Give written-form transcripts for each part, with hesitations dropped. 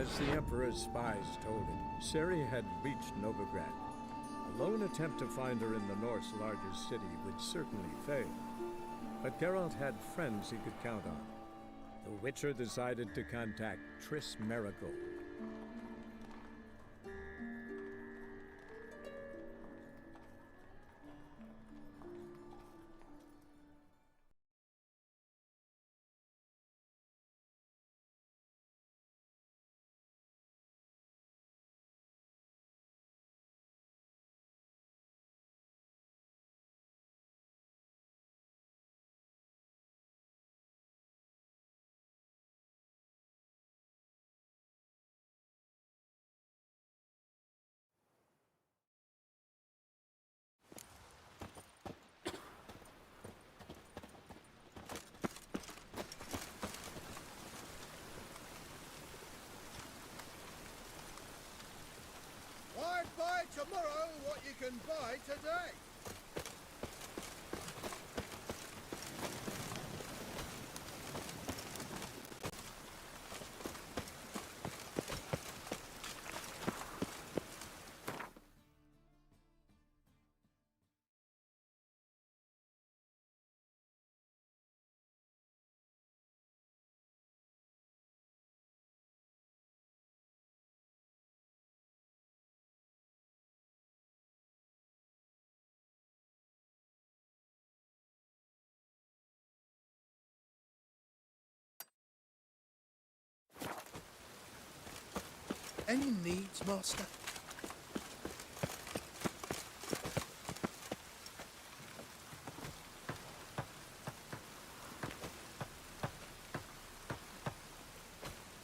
As the Emperor's spies told him, Ciri had reached Novigrad. A lone attempt to find her in the North's largest city would certainly fail. But Geralt had friends he could count on. The Witcher decided to contact Triss Merigold. Why buy tomorrow what you can buy today? Any needs, Master?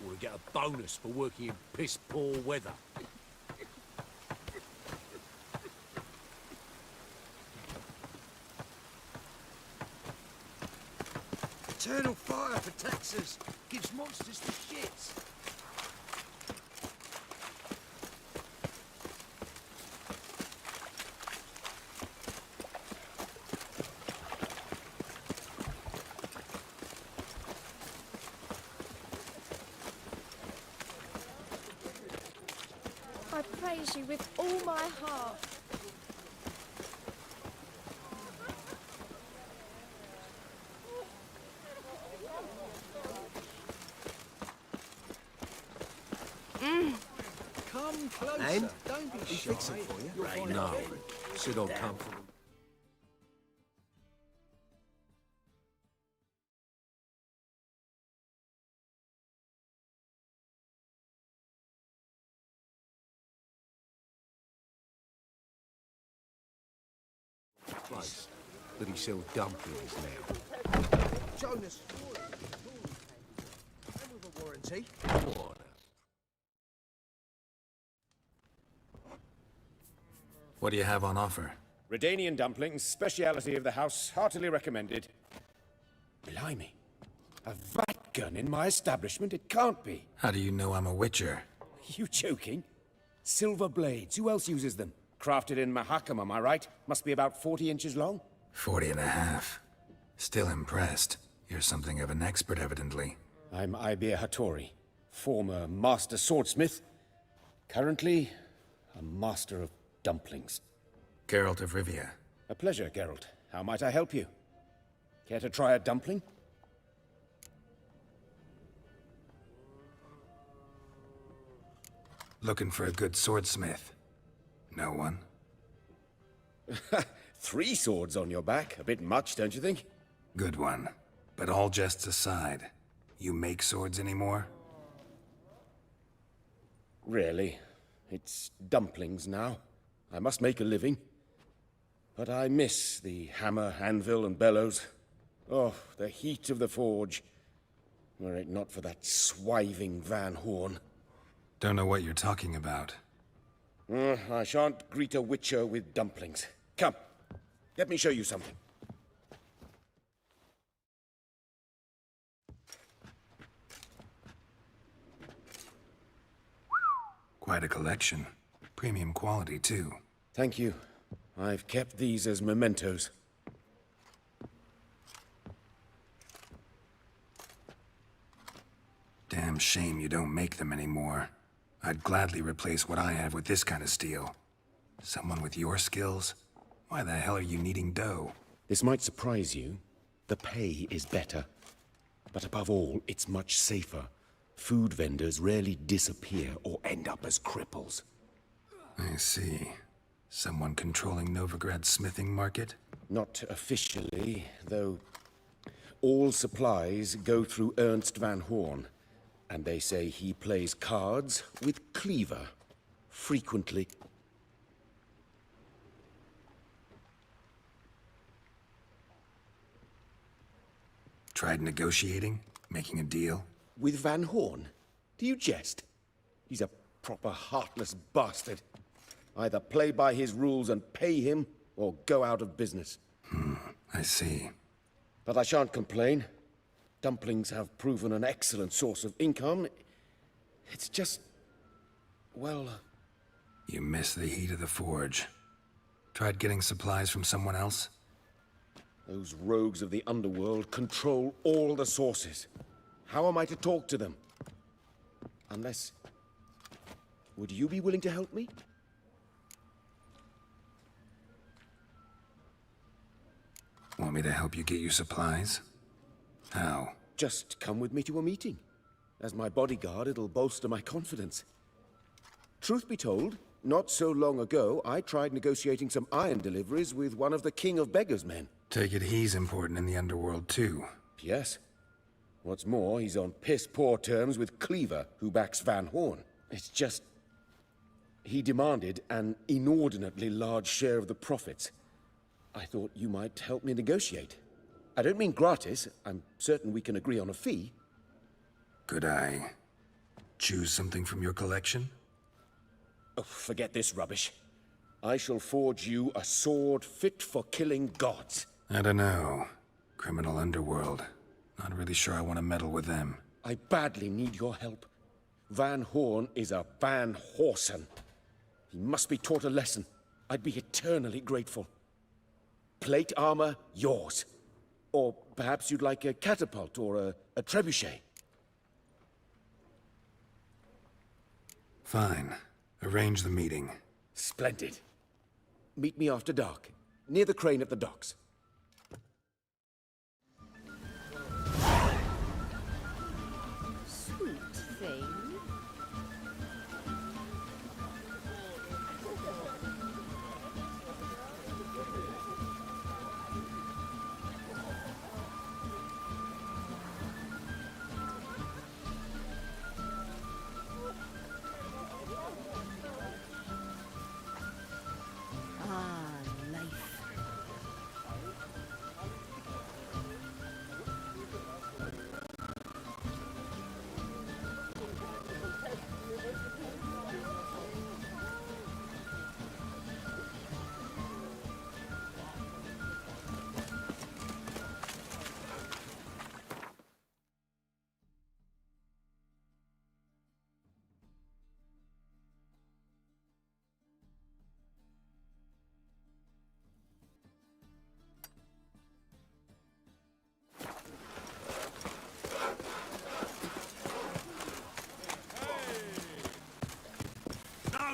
We get a bonus for working in piss-poor weather. Eternal fire for taxes gives monsters the shits. I praise you with all my heart. Come closer. And? Don't be shy. Fix it for you. No. Sit on comfortable. Place that he sells dumplings now. Jonas. And with a warranty. What? What do you have on offer? Redanian dumplings, speciality of the house, heartily recommended. Blimey. A vat gun in my establishment? It can't be. How do you know I'm a witcher? You joking? Silver blades, who else uses them? Crafted in Mahakam, am I right? Must be about 40 inches long? 40 and a half. Still impressed. You're something of an expert, evidently. I'm Ibir Hattori, former master swordsmith. Currently, a master of dumplings. Geralt of Rivia. A pleasure, Geralt. How might I help you? Care to try a dumpling? Looking for a good swordsmith. No one? 3 swords on your back. A bit much, don't you think? Good one. But all jests aside, you make swords anymore? Really. It's dumplings now. I must make a living. But I miss the hammer, anvil, and bellows. Oh, the heat of the forge. Were it not for that swiving Van Horn. Don't know what you're talking about. I shan't greet a witcher with dumplings. Come, let me show you something. Quite a collection. Premium quality, too. Thank you. I've kept these as mementos. Damn shame you don't make them anymore. I'd gladly replace what I have with this kind of steel. Someone with your skills? Why the hell are you needing dough? This might surprise you. The pay is better. But above all, it's much safer. Food vendors rarely disappear or end up as cripples. I see. Someone controlling Novigrad's smithing market? Not officially, though all supplies go through Ernst van Horn. And they say he plays cards with Cleaver. Frequently. Tried negotiating? Making a deal? With Van Horn? Do you jest? He's a proper heartless bastard. Either play by his rules and pay him, or go out of business. I see. But I shan't complain. Dumplings have proven an excellent source of income. It's just... well... You miss the heat of the forge. Tried getting supplies from someone else? Those rogues of the underworld control all the sources. How am I to talk to them? Unless... would you be willing to help me? Want me to help you get you supplies? How? Just come with me to a meeting. As my bodyguard, it'll bolster my confidence. Truth be told, not so long ago, I tried negotiating some iron deliveries with one of the King of Beggars' men. Take it he's important in the underworld, too. Yes. What's more, he's on piss-poor terms with Cleaver, who backs Van Horn. It's just... he demanded an inordinately large share of the profits. I thought you might help me negotiate. I don't mean gratis. I'm certain we can agree on a fee. Could I choose something from your collection? Oh, forget this rubbish. I shall forge you a sword fit for killing gods. I don't know. Criminal underworld. Not really sure I want to meddle with them. I badly need your help. Van Horn is a Van Horsen. He must be taught a lesson. I'd be eternally grateful. Plate armor, yours. Or perhaps you'd like a catapult or a trebuchet. Fine. Arrange the meeting. Splendid. Meet me after dark, near the crane at the docks. Sweet thing. Ah, life.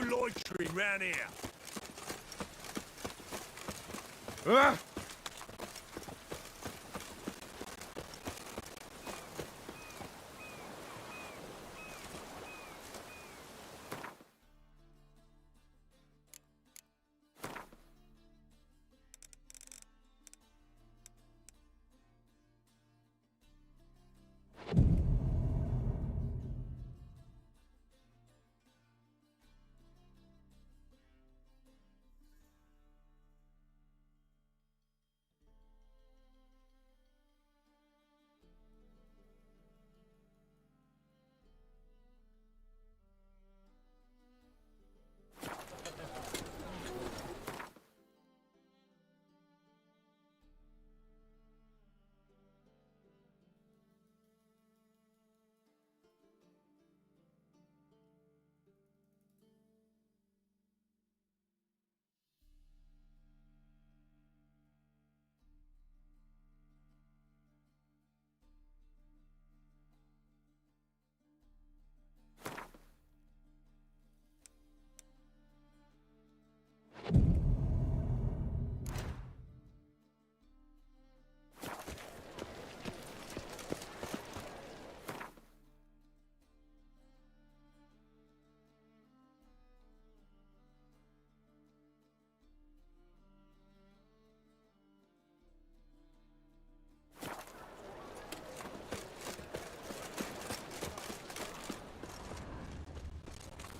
No loitering round here.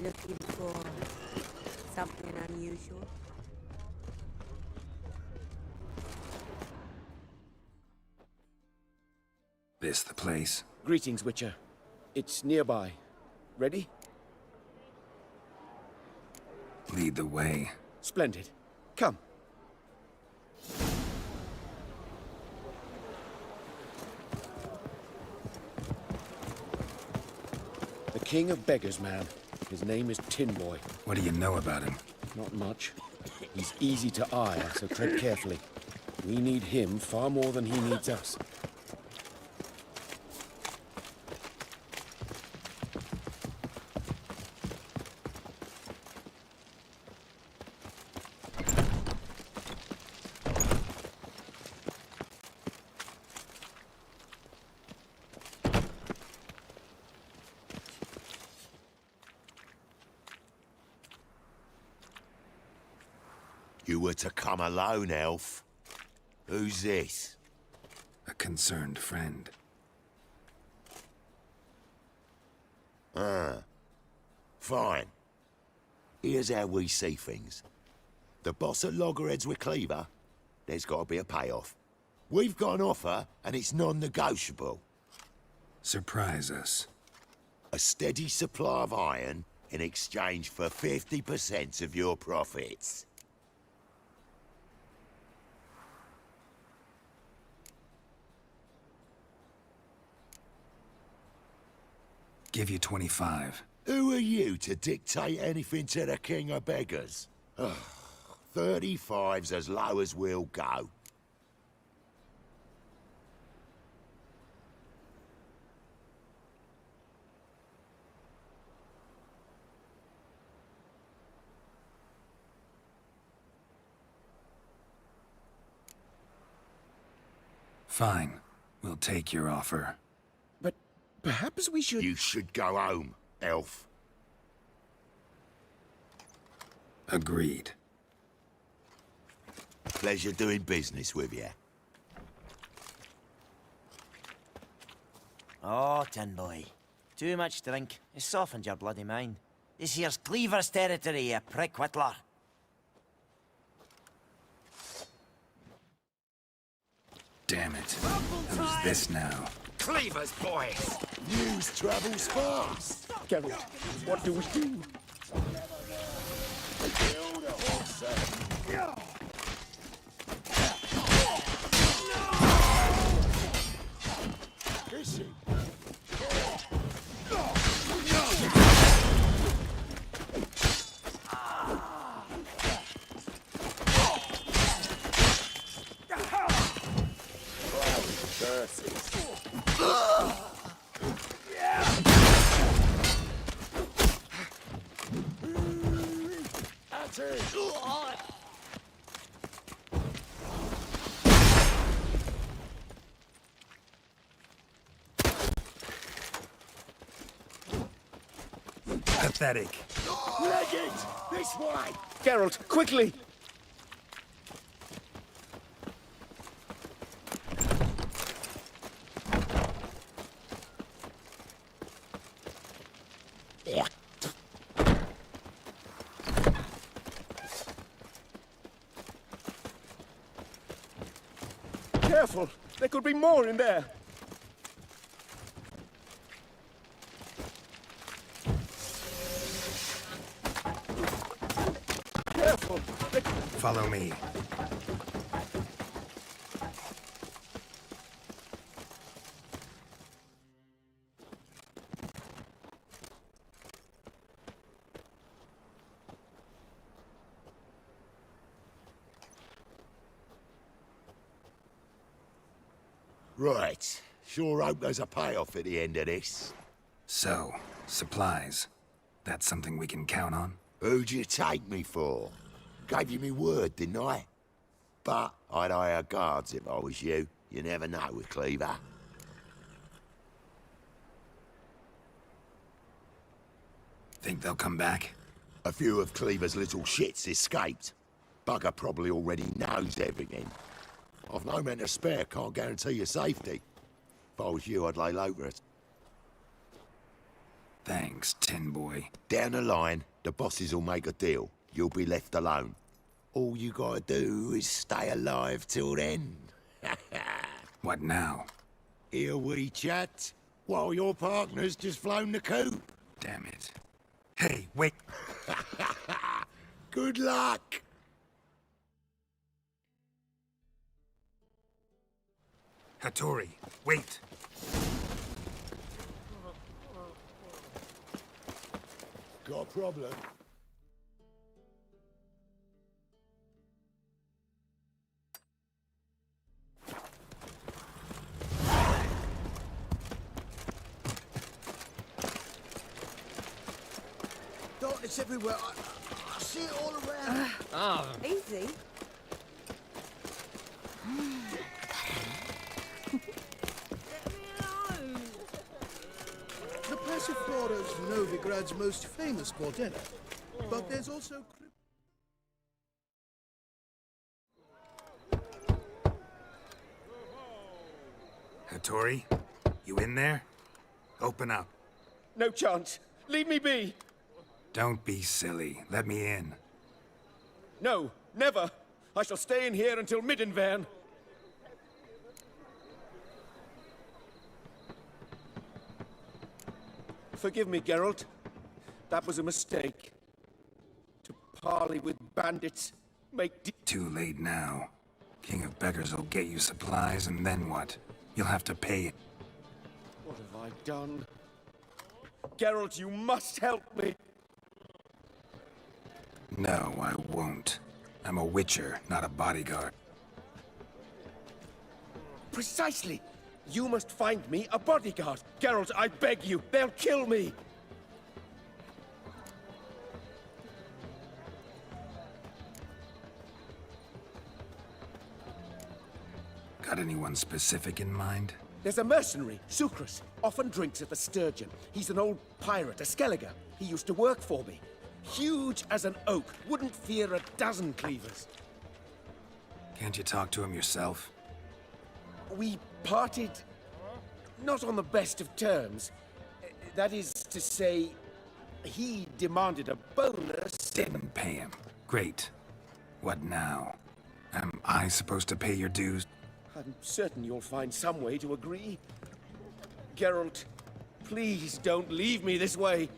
Looking for something unusual? This the place? Greetings, Witcher. It's nearby. Ready? Lead the way. Splendid. Come. The King of Beggars, man. His name is Tin Boy. What do you know about him? Not much. He's easy to eye, so tread carefully. We need him far more than he needs us. You were to come alone, elf. Who's this? A concerned friend. Fine. Here's how we see things. The boss at Loggerheads with Cleaver, there's got to be a payoff. We've got an offer, and it's non-negotiable. Surprise us. A steady supply of iron in exchange for 50% of your profits. Give you 25. Who are you to dictate anything to the King of Beggars? 35's as low as we'll go. Fine. We'll take your offer. But perhaps we should... You should go home, elf. Agreed. Pleasure doing business with you. Oh, Tin Boy. Too much drink. It softened your bloody mind. This here's Cleaver's territory, you prick whittler. Damn it. Who's this now? Cleaver's boys! News travels fast. Geralt, what do we do? Pathetic. Leg it! This way! Geralt, quickly! Careful! There could be more in there! Careful! Follow me. Right. Sure hope there's a payoff at the end of this. So, supplies. That's something we can count on? Who'd you take me for? Gave you me word, didn't I? But I'd hire guards if I was you. You never know with Cleaver. Think they'll come back? A few of Cleaver's little shits escaped. Bugger probably already knows everything. I've no men to spare, can't guarantee your safety. If I was you, I'd lay low for it. Thanks, Tin Boy. Down the line, the bosses will make a deal. You'll be left alone. All you gotta do is stay alive till then. What now? Here we chat, while your partner's just flown the coop. Damn it. Hey, wait. Good luck! Hattori, wait. Got a problem? Darkness everywhere. I see it all around. Easy. The Passiflora is Novigrad's most famous bordello. But there's also... Hattori, you in there? Open up. No chance. Leave me be. Don't be silly. Let me in. No, never. I shall stay in here until Middenvern. Forgive me, Geralt. That was a mistake. To parley with bandits, Too late now. King of Beggars will get you supplies, and then what? You'll have to pay it. What have I done? Geralt, you must help me. No, I won't. I'm a witcher, not a bodyguard. Precisely. You must find me a bodyguard. Geralt, I beg you. They'll kill me. Got anyone specific in mind? There's a mercenary, Sucrus. Often drinks at the Sturgeon. He's an old pirate, a Skelliger. He used to work for me. Huge as an oak. Wouldn't fear a dozen cleavers. Can't you talk to him yourself? We parted not on the best of terms. That is to say, he demanded a bonus. Didn't pay him. Great. What now? Am I supposed to pay your dues? I'm certain you'll find some way to agree. Geralt, please don't leave me this way.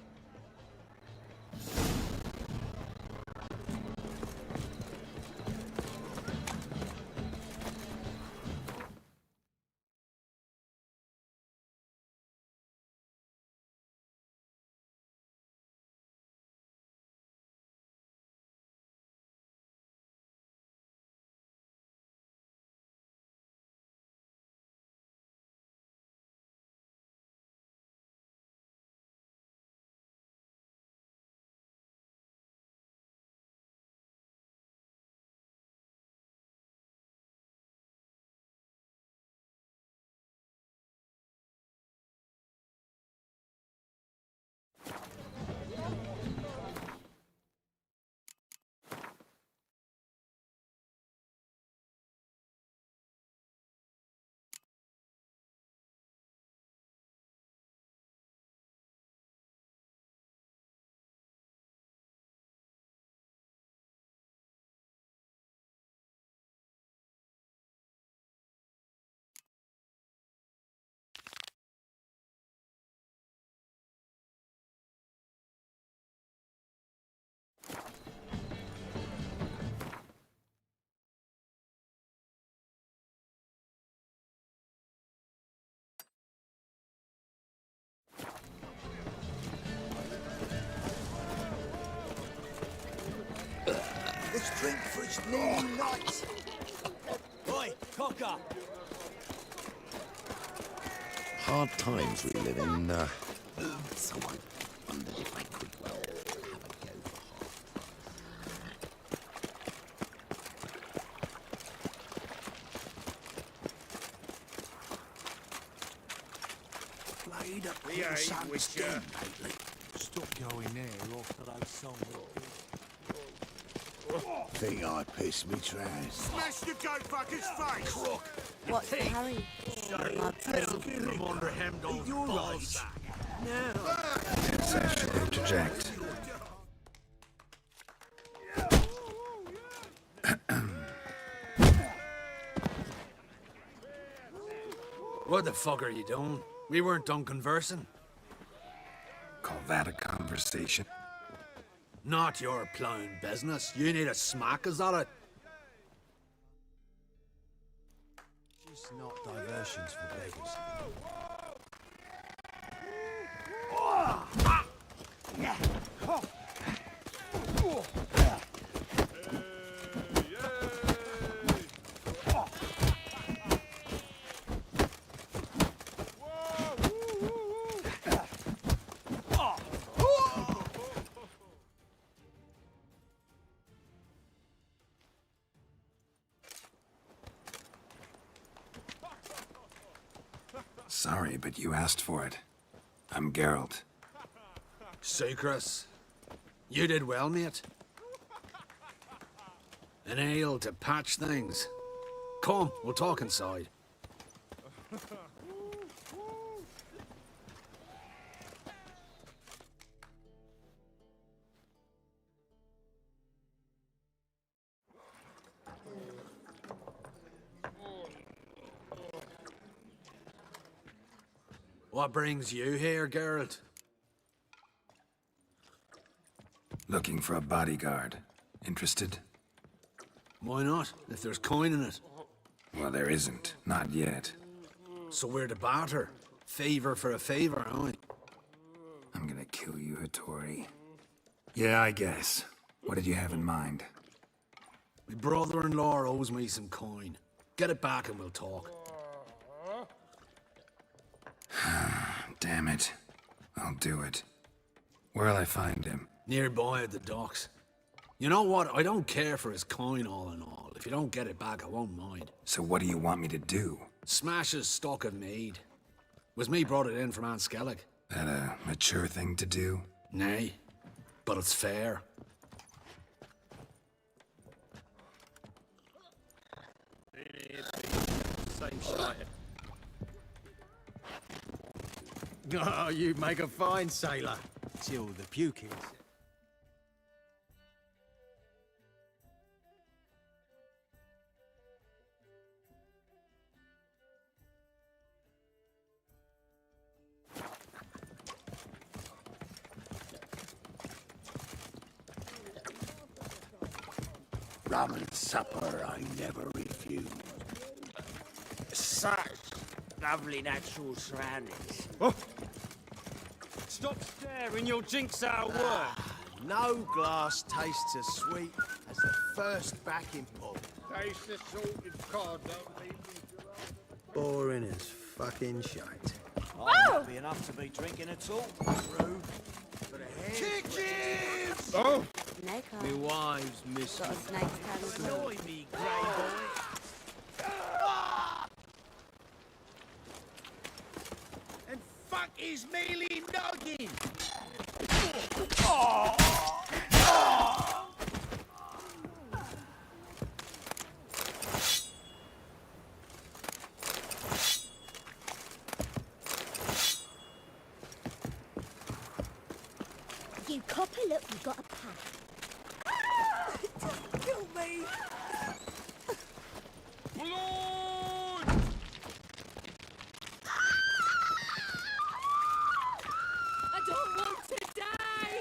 Let's drink for its nearly night. Oi, cocker! Hard times we live in. Someone wondered if I could, well, have a go for half. Played up We ain't Sun with Sting ya. lately. Stop going there after those songs. Think I pissed me trash. Smash the goat fucker's face! Crook! What's the hurry? My present. Come on, Heimdall's balls. Sexually interject. What the fuck are you doing? We weren't done conversing. Call that a conversation? Not your plowing business. You need a smack, is that it? Just not diversions for beggars. Sorry, but you asked for it. I'm Geralt. Sucrus. You did well, mate. An ale to patch things. Come, we'll talk inside. What brings you here, Geralt? Looking for a bodyguard. Interested? Why not, if there's coin in it? Well, there isn't. Not yet. So we're to barter. Favor for a favor, aren't we? I'm gonna kill you, Hattori. Yeah, I guess. What did you have in mind? My brother-in-law owes me some coin. Get it back and we'll talk. Damn it. I'll do it. Where'll I find him? Nearby at the docks. You know what? I don't care for his coin all in all. If you don't get it back, I won't mind. So what do you want me to do? Smash his stock of mead. Was me brought it in from Aunt Skellig. That a mature thing to do? Nay, but it's fair. Same shite. Oh, you make a fine sailor. Till the pukies. Rum and supper I never refuse. Such lovely natural surroundings. Stop staring, you'll jinx our work. No glass tastes as sweet as the first backing pull. Taste the salted cod, don't leave me to Boring as fucking shite. I'm happy enough to be drinking at all. Rude. But a hair. Chickens! Oh! Snake Me eye. wives miss Got a snake's tail. Annoy me, grey boy. And fuck his mealy noggin! You copper, look, you got a pack. Don't kill me. Blood! I don't want to die.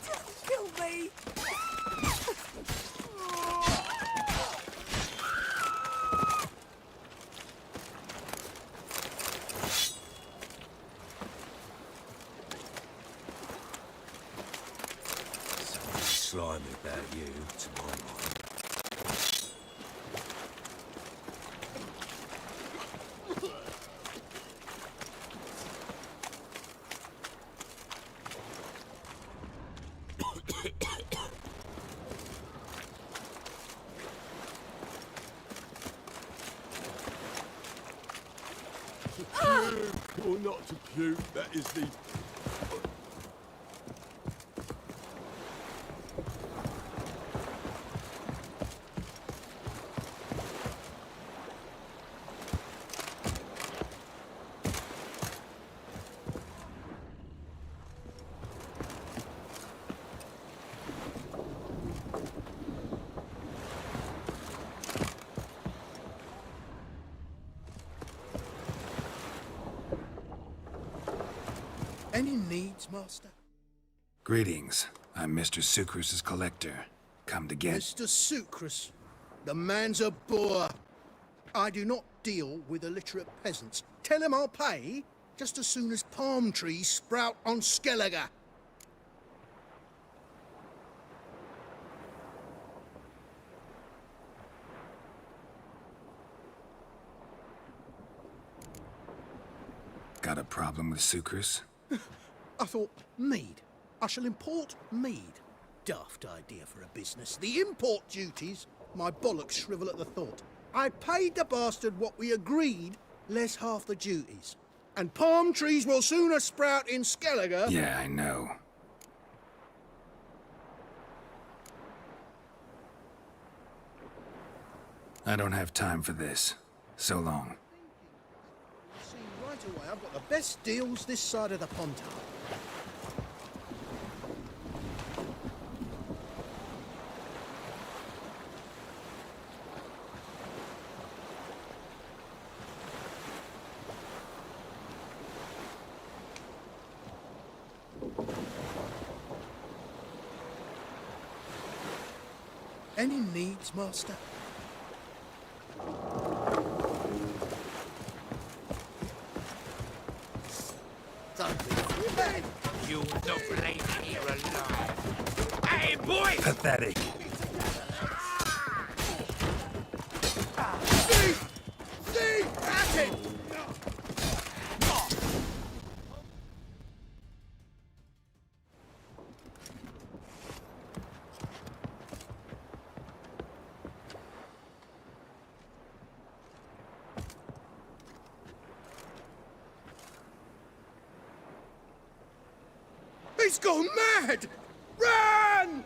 Don't kill me. Something slimy about you, to my mind. Or not to puke, that is the... Any needs, Master? Greetings. I'm Mr. Sucrus's collector. Come to get... Mr. Sucrus, the man's a boor. I do not deal with illiterate peasants. Tell him I'll pay just as soon as palm trees sprout on Skellige. Got a problem with Sucrus? I thought, mead. I shall import mead. Daft idea for a business. The import duties, my bollocks shrivel at the thought. I paid the bastard what we agreed, less half the duties. And palm trees will sooner sprout in Skellige. Yeah, I know. I don't have time for this. So long. See right away, I've got the best deals this side of the Pontar. Any needs, Master? You'll not leave here alive. Hey, boy! Pathetic. See! At it! He's gone mad! Run!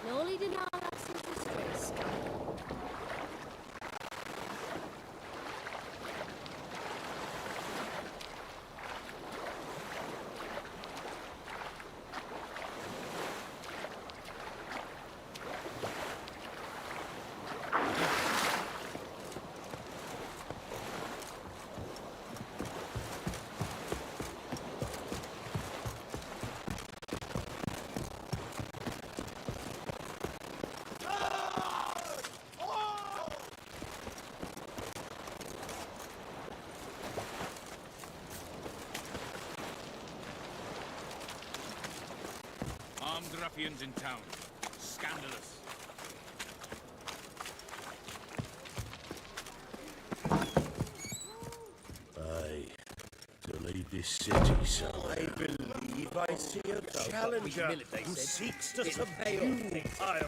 No leading our lasses this risk. Armed ruffians in town. Scandalous. Aye. To lead this city, so I believe I see a challenger who seeks to subdue I'll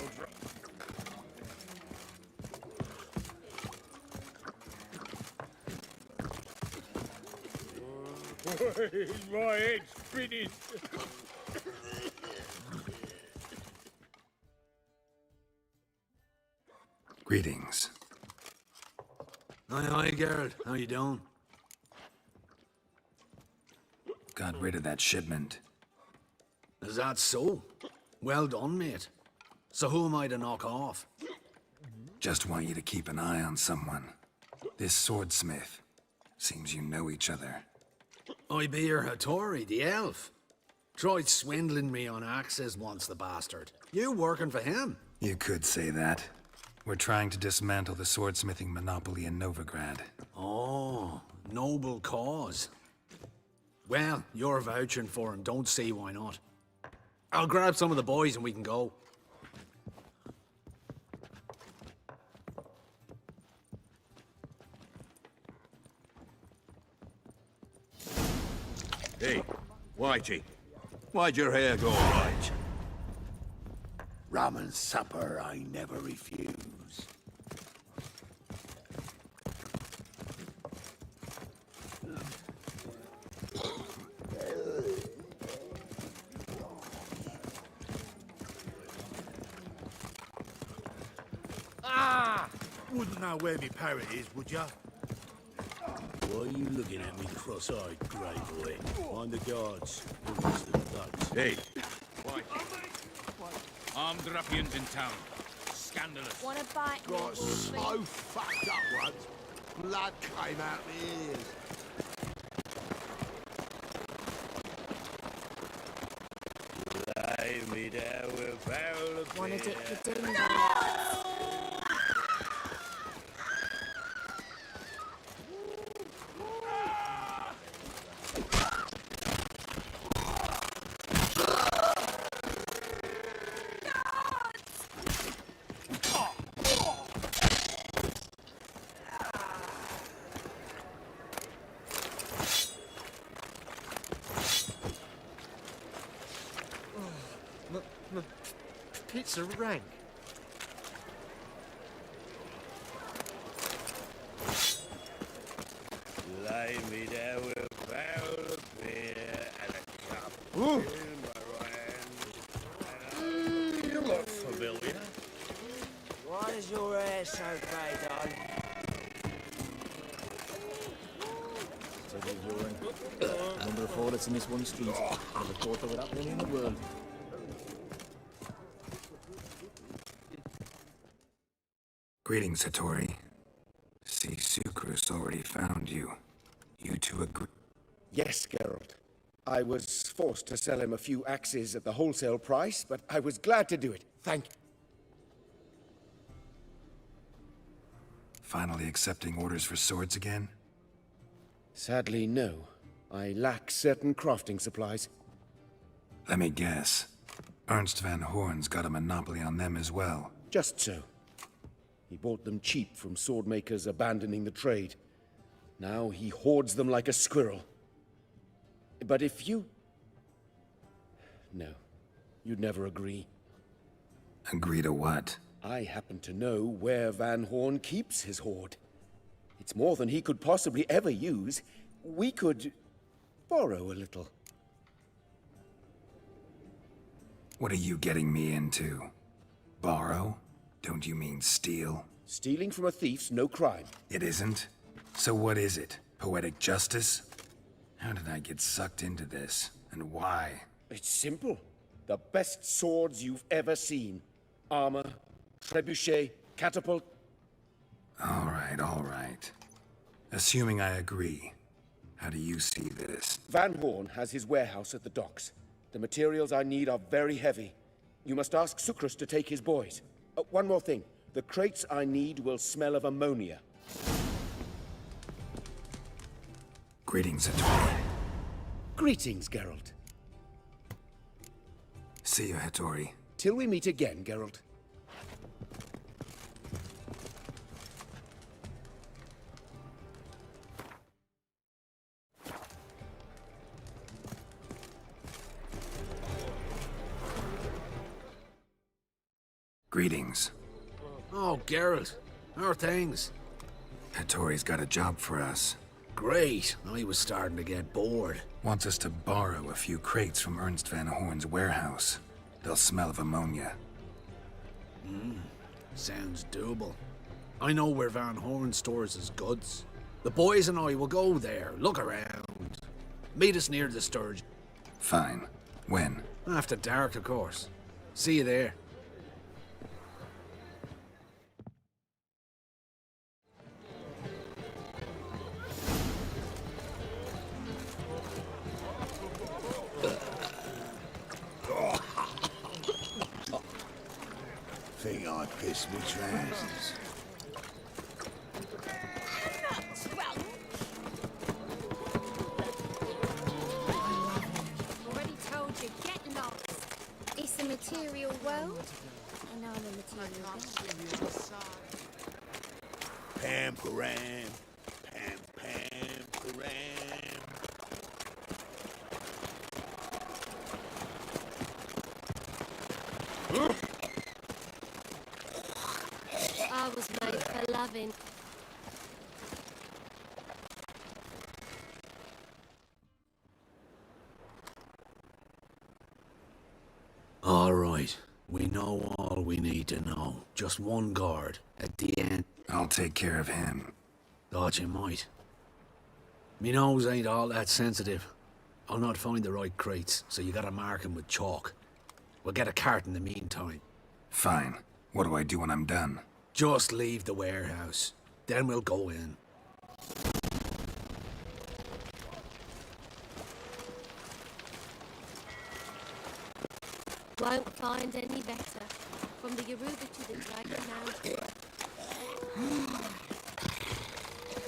My head's spinning. Greetings. Hi, Geralt. How you doing? Got rid of that shipment. Is that so? Well done, mate. So who am I to knock off? Just want you to keep an eye on someone. This swordsmith. Seems you know each other. I be your Hattori, the elf. Tried swindling me on axes once, the bastard. You working for him? You could say that. We're trying to dismantle the swordsmithing monopoly in Novigrad. Oh, noble cause. Well, you're vouching for him, don't see why not. I'll grab some of the boys and we can go. Hey, Whitey, why'd your hair go all right? Rum and supper I never refuse. Wouldn't know where me parrot is, would ya? Why are you looking at me cross-eyed, grey boy? Mind the guards. Hey. Why? Armed ruffians in town. Scandalous. Wanna bite me? Got so fucked up once. Blood came out my ears. Lay me down with a barrel of Wanna beer. dip the ding? It's a rank. Lay me down with a barrel of beer and a cup in my right hand. You look familiar. Why is your hair so grey, darling? Number of four that's in this one street. Never thought there would happen in the world. Greetings, Hattori. See, Sucrus already found you. You two agree? Yes, Geralt. I was forced to sell him a few axes at the wholesale price, but I was glad to do it. Thank you. Finally accepting orders for swords again? Sadly, no. I lack certain crafting supplies. Let me guess. Ernst van Horn's got a monopoly on them as well. Just so. He bought them cheap from swordmakers abandoning the trade. Now he hoards them like a squirrel. But if you... No, you'd never agree. Agree to what? I happen to know where Van Horn keeps his hoard. It's more than he could possibly ever use. We could borrow a little. What are you getting me into? Borrow? Don't you mean steal? Stealing from a thief's no crime. It isn't? So what is it? Poetic justice? How did I get sucked into this? And why? It's simple. The best swords you've ever seen. Armor, trebuchet, catapult. All right. Assuming I agree, how do you see this? Van Horn has his warehouse at the docks. The materials I need are very heavy. You must ask Sucrus to take his boys. One more thing. The crates I need will smell of ammonia. Greetings, Hattori. Greetings, Geralt. See you, Hattori. Till we meet again, Geralt. Greetings. Oh, Geralt. How are things? Hattori's got a job for us. Great. I was starting to get bored. Wants us to borrow a few crates from Ernst van Horn's warehouse. They'll smell of ammonia. Sounds doable. I know where Van Horn stores his goods. The boys and I will go there, look around. Meet us near the Sturgeon. Fine. When? After dark, of course. See you there. Think I pissed me trousers. Already told you, get lost. It's a material world, and I'm a material girl. Pam param, pam param. I was made for loving. All right. We know all we need to know. Just one guard at the end. I'll take care of him. Thought you might. Me nose ain't all that sensitive. I'll not find the right crates, so you gotta mark 'em with chalk. We'll get a cart in the meantime. Fine. What do I do when I'm done? Just leave the warehouse. Then we'll go in. Won't find any better. From the Yoruba to the Dragon Mountain.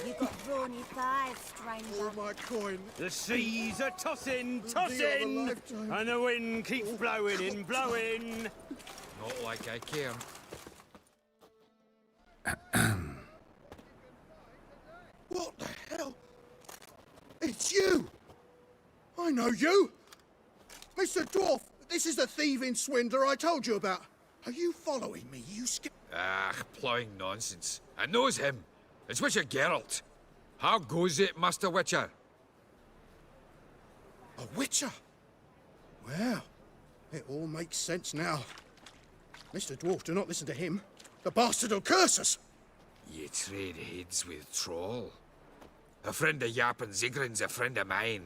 You got brawny thighs, stranger. Oh, my coin. The seas are tossing, The deal of a tossing, lifetime. and the wind keeps blowing and blowing. Not like I care. What the hell? It's you! I know you! Mr. Dwarf, this is the thieving swindler I told you about. Are you following me, you Ah, ploughing nonsense. I knows him. It's Witcher Geralt. How goes it, Master Witcher? A witcher? Well, it all makes sense now. Mr. Dwarf, do not listen to him. The bastard will curse us. Ye trade heads with Troll. A friend of Yap and Zigrin's a friend of mine.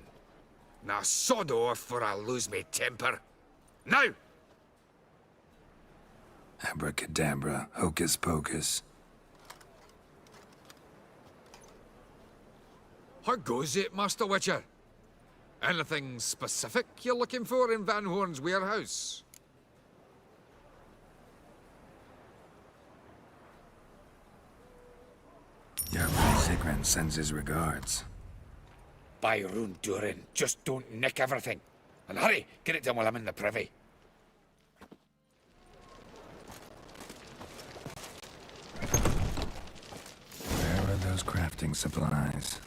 Now sod off, for I'll lose me temper. Now! Abracadabra, hocus pocus. How goes it, Master Witcher? Anything specific you're looking for in Van Horn's warehouse? Zigran sends his regards. By Rune Durin, just don't nick everything. And hurry, get it done while I'm in the privy. Where are those crafting supplies?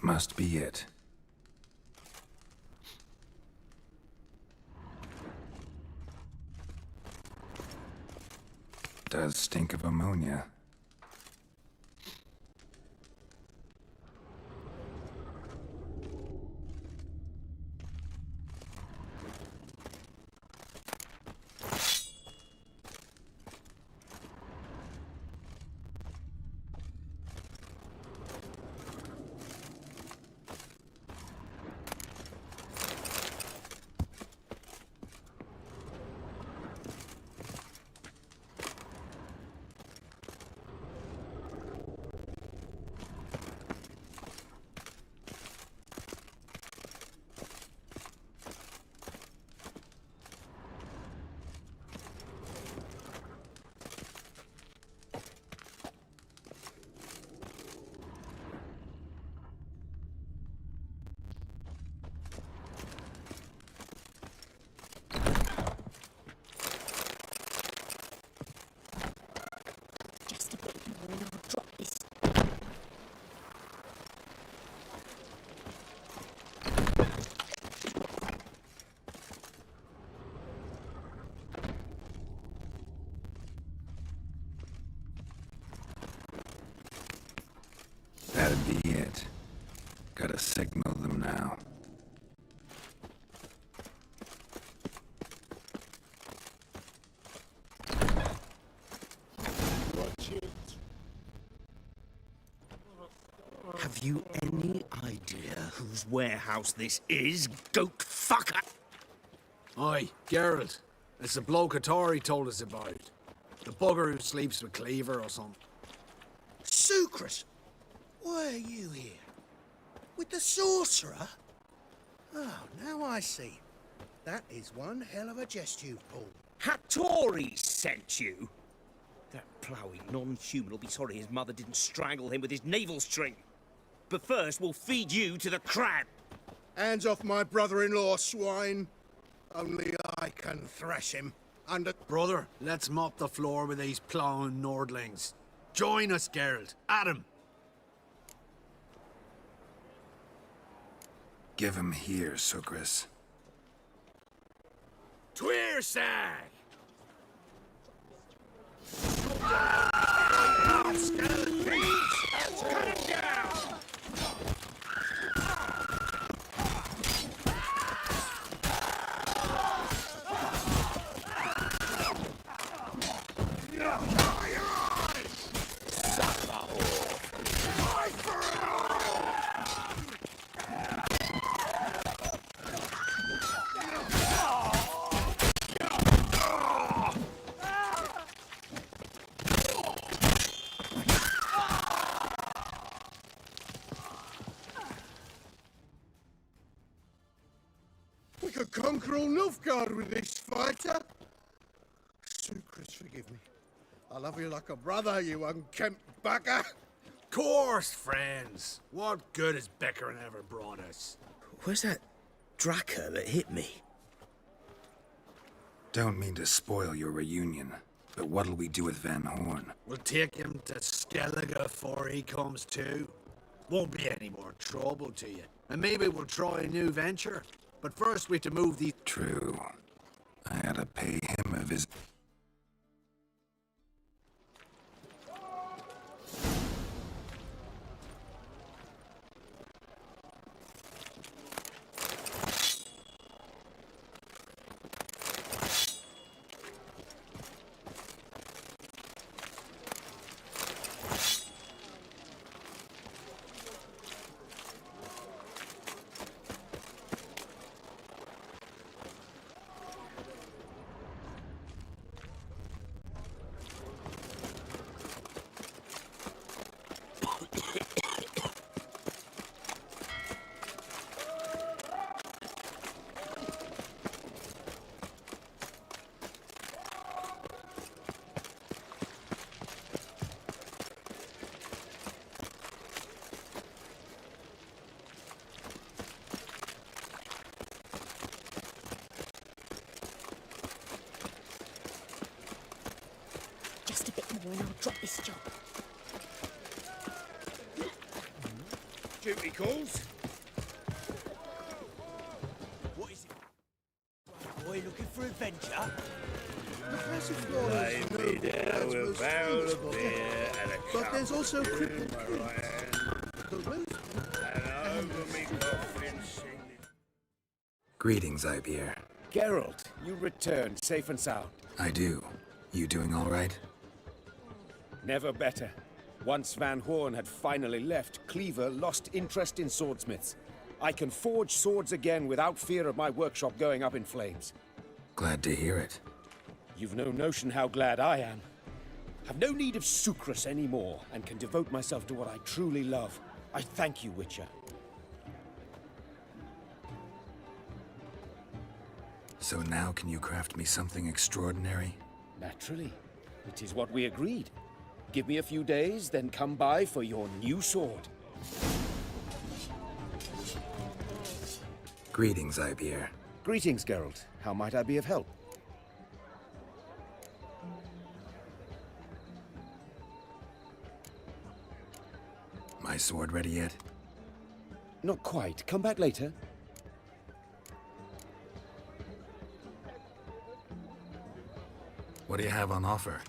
Must be it. Does stink of ammonia. Just a bit more and I'll drop this. That'd be it. Gotta signal them now. Have you any idea whose warehouse this is, goat fucker? Aye, Geralt. It's the bloke Atari told us about. The bugger who sleeps with Cleaver or something. Sucrus, why are you here? With the sorcerer? Oh, now I see. That is one hell of a jest you've pulled. Hattori sent you? That ploughing non-human will be sorry his mother didn't strangle him with his navel string. But first, we'll feed you to the crab. Hands off my brother-in-law, swine. Only I can thrash him. Brother, let's mop the floor with these ploughing Nordlings. Join us, Geralt. Adam. Give him here, Sucrus. Tweersag! Skelly! to conquer all Nilfgaard with this fighter. Sucrus, forgive me. I love you like a brother, you unkempt bugger. Course, friends. What good has bickering ever brought us? Where's that Dracker that hit me? Don't mean to spoil your reunion, but what'll we do with Van Horn? We'll take him to Skellige before he comes to. Won't be any more trouble to you. And maybe we'll try a new venture. But first we have to move these... True. I had to pay him a visit. Just a bit more and I'll drop this job. Duty calls. What is it? Boy looking for adventure? Lay me down with a barrel of beer and a But cup there's also in crippled my trees. right hand, The wisdom. and over me coffin singing. Greetings, Ibeer. Geralt, you returned safe and sound. I do. You doing all right? Never better. Once Van Horn had finally left, Cleaver lost interest in swordsmiths. I can forge swords again without fear of my workshop going up in flames. Glad to hear it. You've no notion how glad I am. Have no need of Sucrus anymore, and can devote myself to what I truly love. I thank you, Witcher. So now can you craft me something extraordinary? Naturally. It is what we agreed. Give me a few days, then come by for your new sword. Greetings, Ibeer. Greetings, Geralt. How might I be of help? My sword ready yet? Not quite. Come back later. What do you have on offer?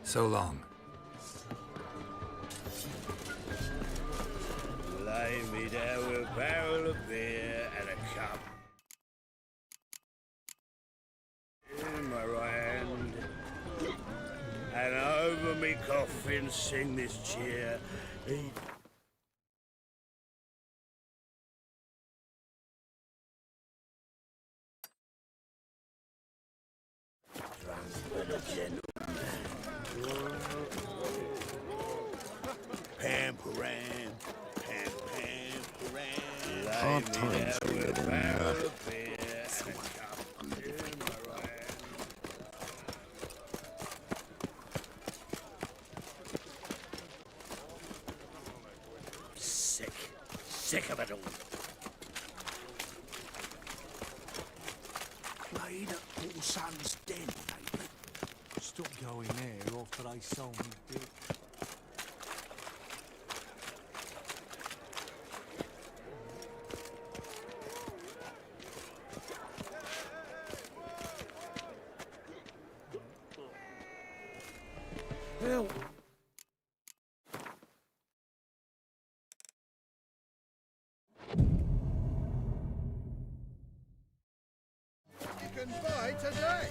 So long. Lay me down with a barrel of beer and a cup in my right hand, and over me coffin sing this cheer. Drunk with a gentleman. Pamperan, pamperan. Hard times we live in. Sick of it all. Played at Paul Son's den, maybe. Stopped going there after they sold me dick. Well, You can buy today.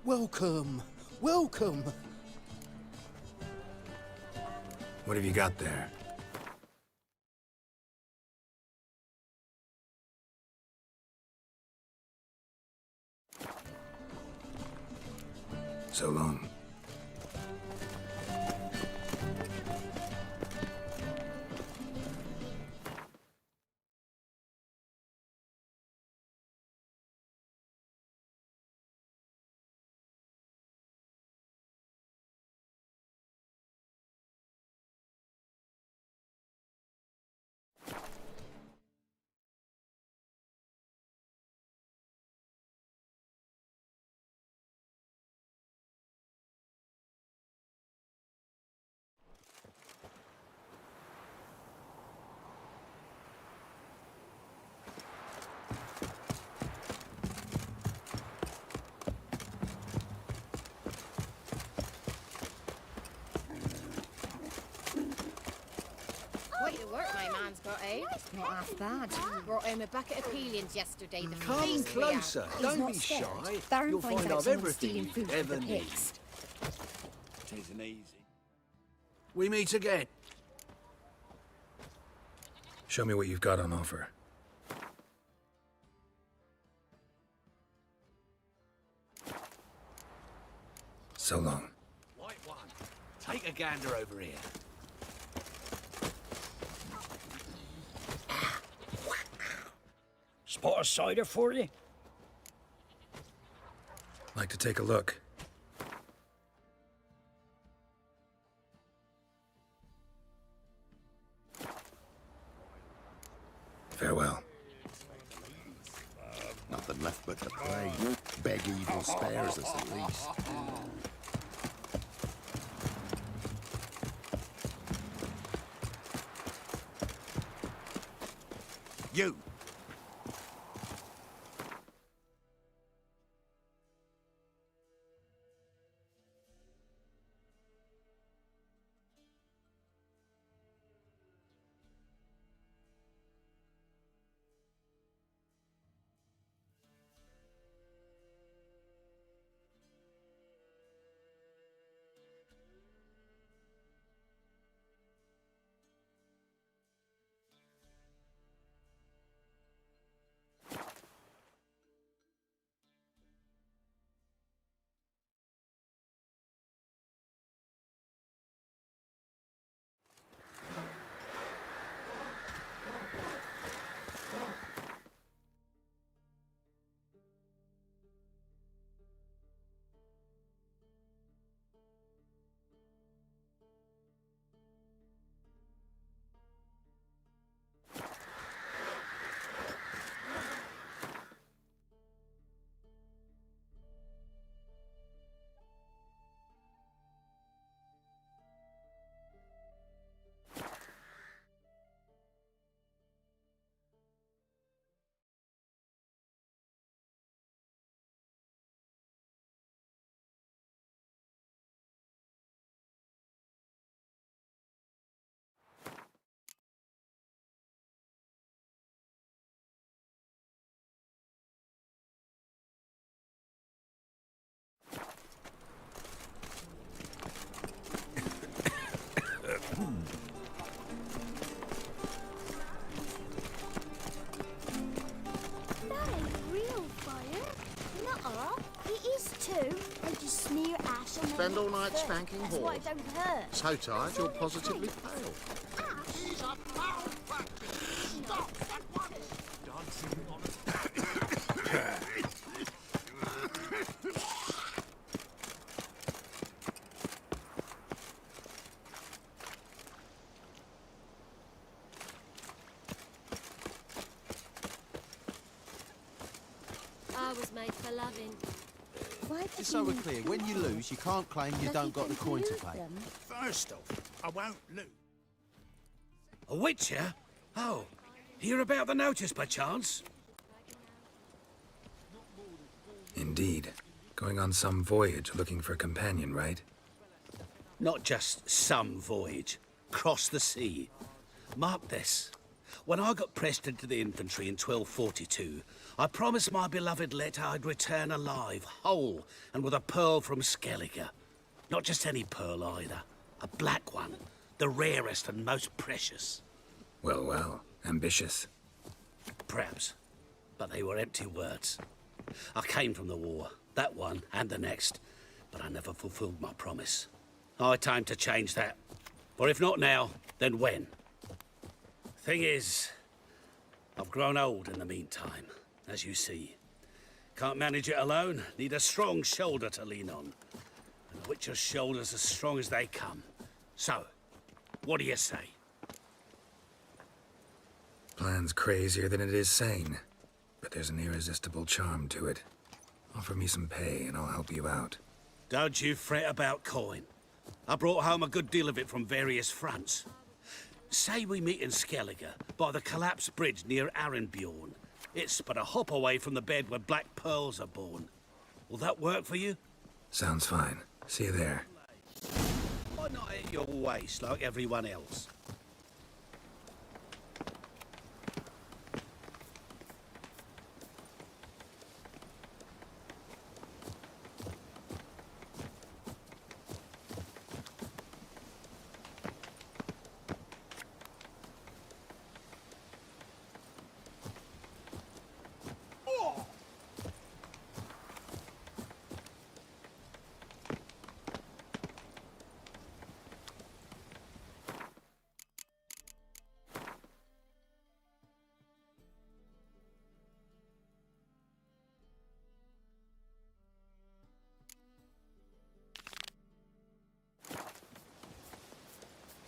Welcome, welcome. What have you got there? So long. Quite the work my man's got, eh? Not half bad. Brought home a bucket of peelings yesterday. The Come feast we had. closer. He's Don't not be scared. shy. Baron You'll finds find out I've someone's everything stealing you food from ever the need. pigs. Tisn't easy. We meet again. Show me what you've got on offer. So long. White one. Take a gander over here. Spot a cider for you? Like to take a look. Farewell. Nothing left but to pray. Beg evil spares us at least. You! Spend all night spanking That's why whores. it don't hurt. So tired you're positively pale. He's a foul practice. Stop at once. I was made for loving. Why did Just so we're clear, when you lose, you can't claim you don't got the coin to pay. First off, I won't lose. A witcher? Oh, hear about the notice by chance? Indeed. Going on some voyage looking for a companion, right? Not just some voyage. Cross the sea. Mark this. When I got pressed into the infantry in 1242, I promised my beloved Let I'd return alive, whole, and with a pearl from Skellige. Not just any pearl either. A black one. The rarest and most precious. Well, well. Ambitious. Perhaps. But they were empty words. I came from the war. That one and the next. But I never fulfilled my promise. High time to change that. For if not now, then when? Thing is, I've grown old in the meantime, as you see. Can't manage it alone, need a strong shoulder to lean on. And the Witcher's shoulder's as strong as they come. So, what do you say? Plan's crazier than it is sane, but there's an irresistible charm to it. Offer me some pay and I'll help you out. Don't you fret about coin. I brought home a good deal of it from various fronts. Say we meet in Skellige, by the collapsed bridge near Arenbjorn. It's but a hop away from the bed where black pearls are born. Will that work for you? Sounds fine. See you there. Why not at your waist like everyone else?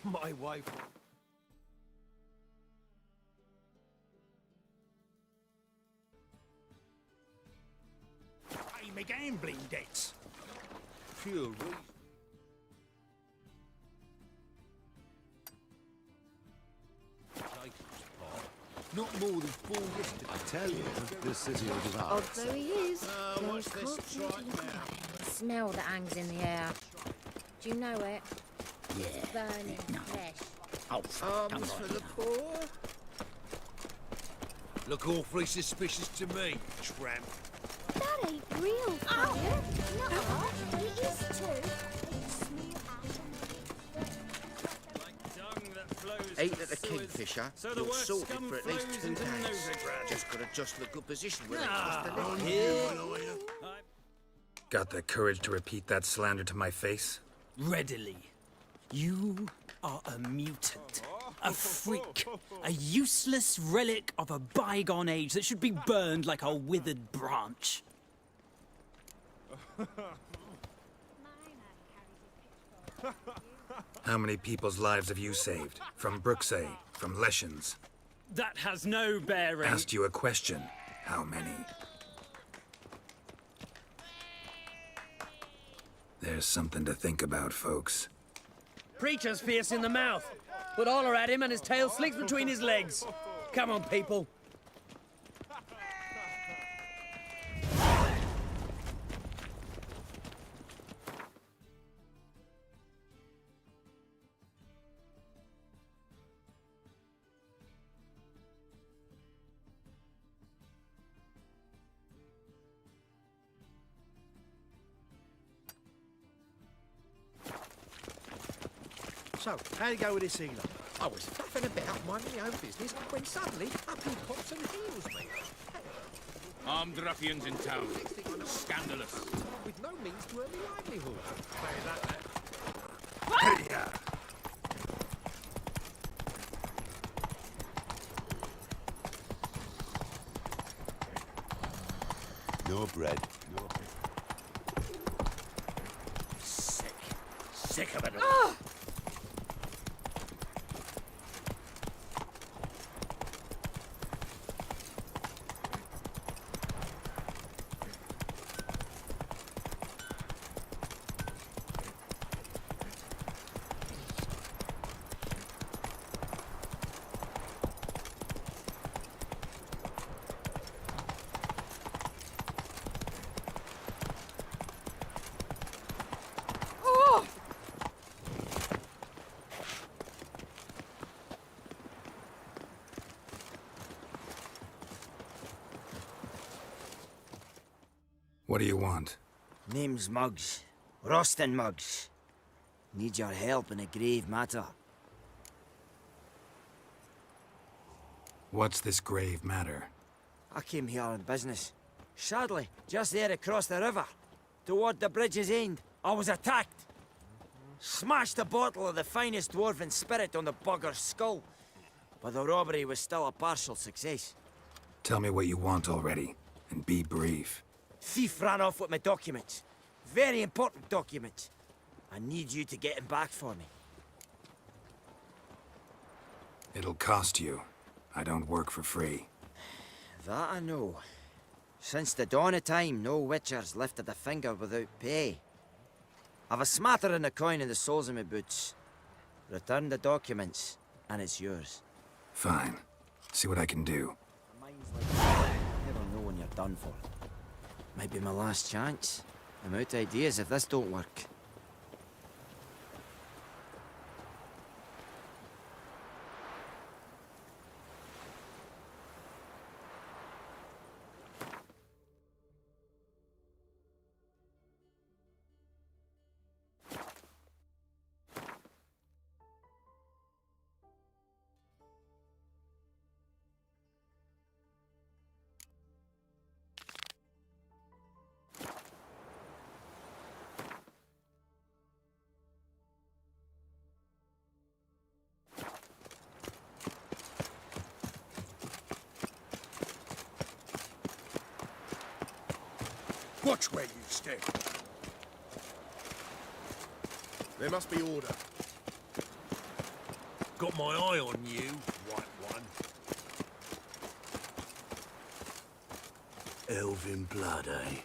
My wife. Pay me gambling debts. Pure reason. Not more than 4 yesterday. I tell you, the city of the Odd though he is. what's There this can't seem to strike be now? a smell that hangs in the air. Do you know it? Yeah. Burning flesh. Alms for the poor? Look awfully suspicious to me, tramp. That ain't real fire. Nuh-uh. It is too. Ate at the Kingfisher, you're sorted for at least 2 days. Just gotta adjust the good position with it. Got the courage to repeat that slander to my face? Readily. You are a mutant, a freak, a useless relic of a bygone age that should be burned like a withered branch. How many people's lives have you saved? From Bruxay, from Leshens? That has no bearing. Asked you a question. How many? There's something to think about, folks. Preacher's fierce in the mouth, but holler at him and his tail slicks between his legs. Come on, people. So, how'd it go with this healer? I was faffing about minding my own business when suddenly up he pops and heals me. Armed ruffians in town. Scandalous. with no means to earn a livelihood. Say that. No bread. No. Sick of it all. Oh! What do you want? Name's Muggs. Rostin Muggs. Need your help in a grave matter. What's this grave matter? I came here on business. Sadly, just there across the river, toward the bridge's end, I was attacked. Smashed a bottle of the finest dwarven spirit on the bugger's skull. But the robbery was still a partial success. Tell me what you want already, and be brief. Thief ran off with my documents. Very important documents. I need you to get him back for me. It'll cost you. I don't work for free. That I know. Since the dawn of time, no witcher's lifted a finger without pay. I've a smattering of coin in the soles of my boots. Return the documents, and it's yours. Fine. See what I can do. Never know when you're done for. Might be my last chance. I'm out of ideas if this don't work. Watch where you step. There must be order. Got my eye on you, white one. Elven blood, eh?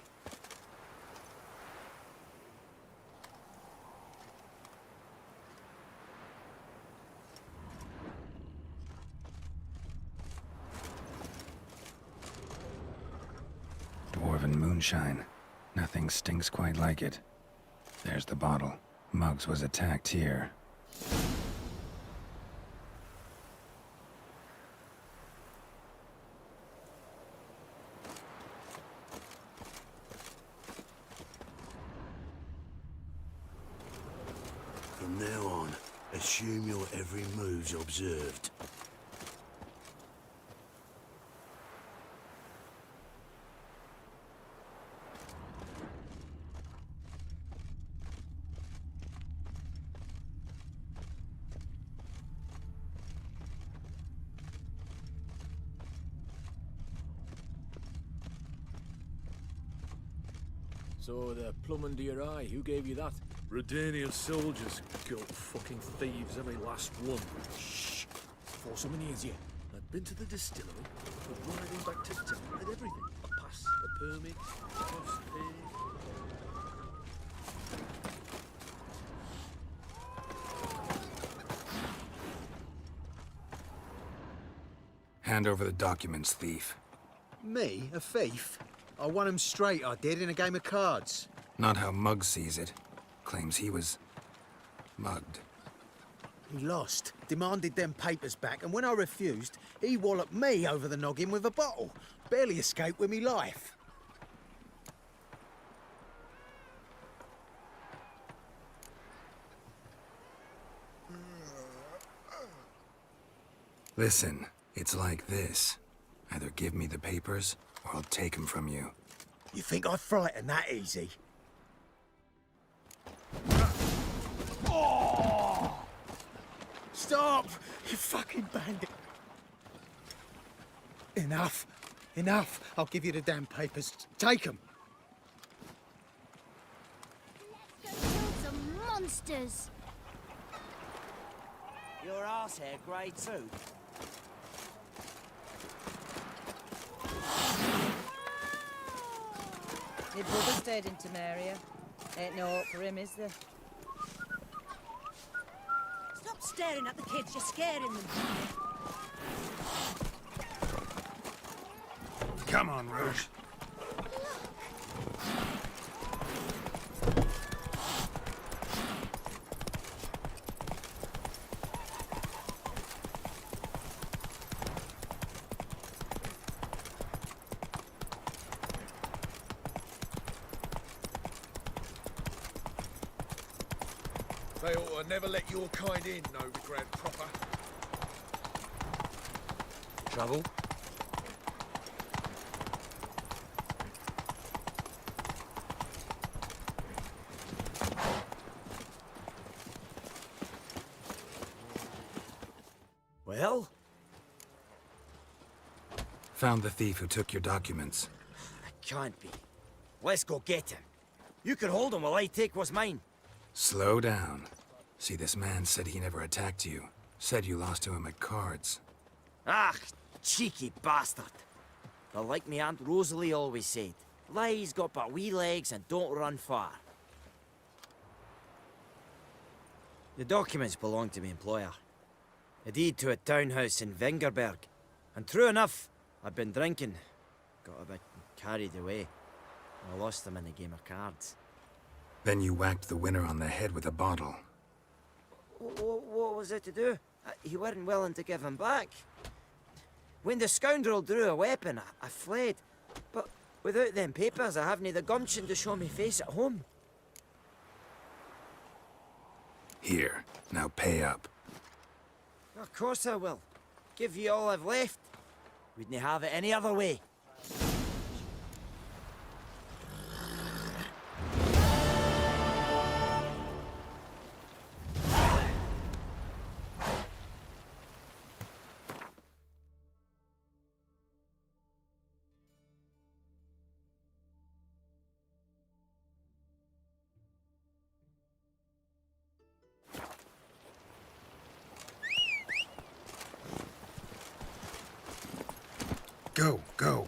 Dwarven moonshine. Nothing stinks quite like it. There's the bottle. Muggs was attacked here. From now on, assume your every move's observed. So the plum under your eye, who gave you that? Redania soldiers, got fucking thieves, every last one. Shh! For someone hears you. I'd been to the distillery, was riding back to town, had everything. A pass, a permit, a cost paid. Hand over the documents, thief. Me? A thief? I won 'em straight, I did, in a game of cards. Not how Muggs sees it. Claims he was mugged. He lost, demanded them papers back, and when I refused, he walloped me over the noggin with a bottle. Barely escaped with me life. Listen, it's like this. Either give me the papers, or I'll take them from you. You think I frighten that easy? Stop! You fucking bandit! Enough! Enough! I'll give you the damn papers. Take them! Let's go kill some monsters! Your arse hair grey too? Your brother stayed in Temeria. Ain't no hope for him, is there? Stop staring at the kids, you're scaring them. Come on, Rouge. They ought to never let your kind in, Novigrad proper. Trouble? Well? Found the thief who took your documents. Can't be. Let's go get him. You can hold him while I take what's mine. Slow down. See, this man said he never attacked you. Said you lost to him at cards. Ah, cheeky bastard. But like me Aunt Rosalie always said, lies got but wee legs and don't run far. The documents belong to my employer. A deed to a townhouse in Vengerberg. And true enough, I'd been drinking. Got a bit carried away. I lost them in a game of cards. Then you whacked the winner on the head with a bottle. What was it to do? He weren't willing to give him back. When the scoundrel drew a weapon, I fled. But without them papers, I haven't the gumption to show me face at home. Here, now pay up. Of course I will. Give you all I've left. Wouldn't have it any other way. Go, go.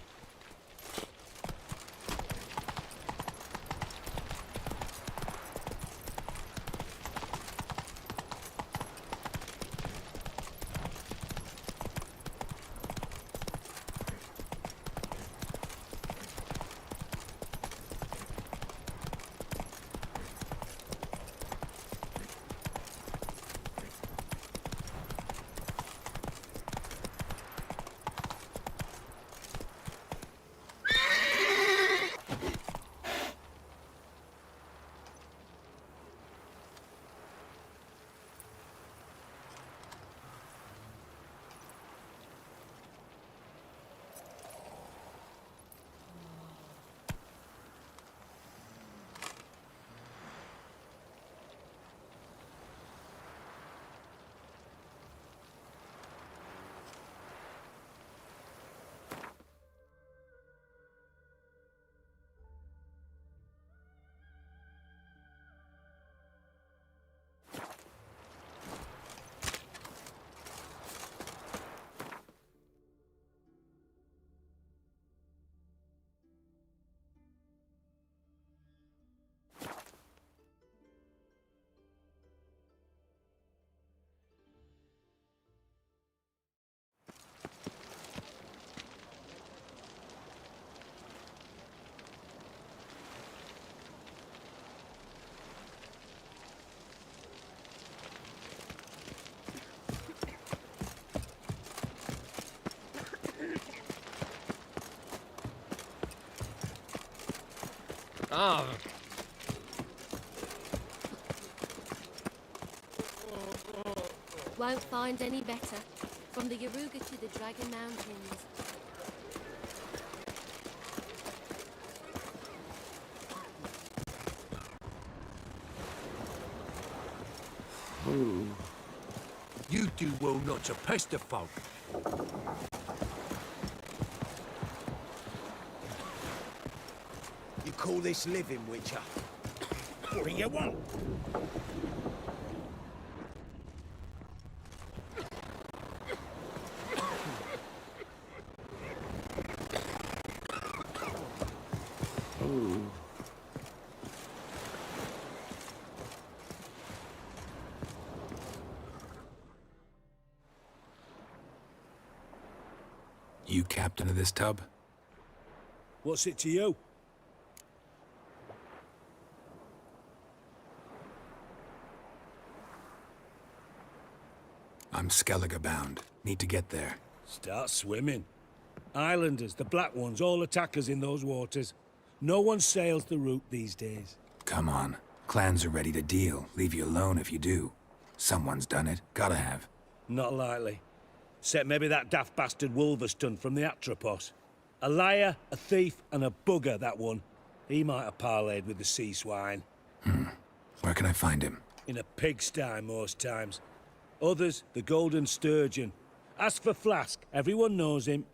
Ah. Won't find any better. From the Yaruga to the Dragon Mountains. You do well not to pester folk. You call this living, Witcher? What do you want? You captain of this tub? What's it to you? I'm Skellige bound. Need to get there. Start swimming. Islanders, the black ones, all attackers in those waters. No one sails the route these days. Come on. Clans are ready to deal. Leave you alone if you do. Someone's done it. Gotta have. Not likely. Except maybe that daft bastard Wolverston from the Atropos. A liar, a thief, and a bugger, that one. He might have parlayed with the sea swine. Where can I find him? In a pigsty most times. Others, the Golden Sturgeon. Ask for Flask. Everyone knows him.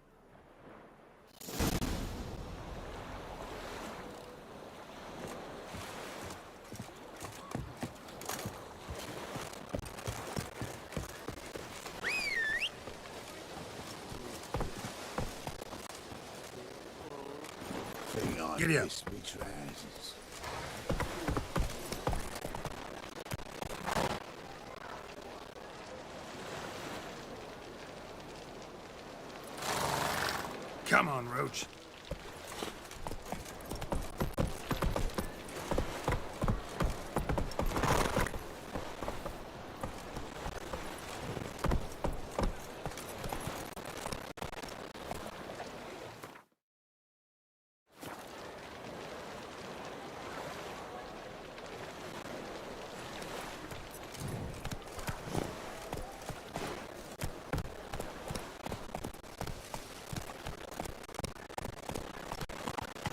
Giddy up. Come on, Roach.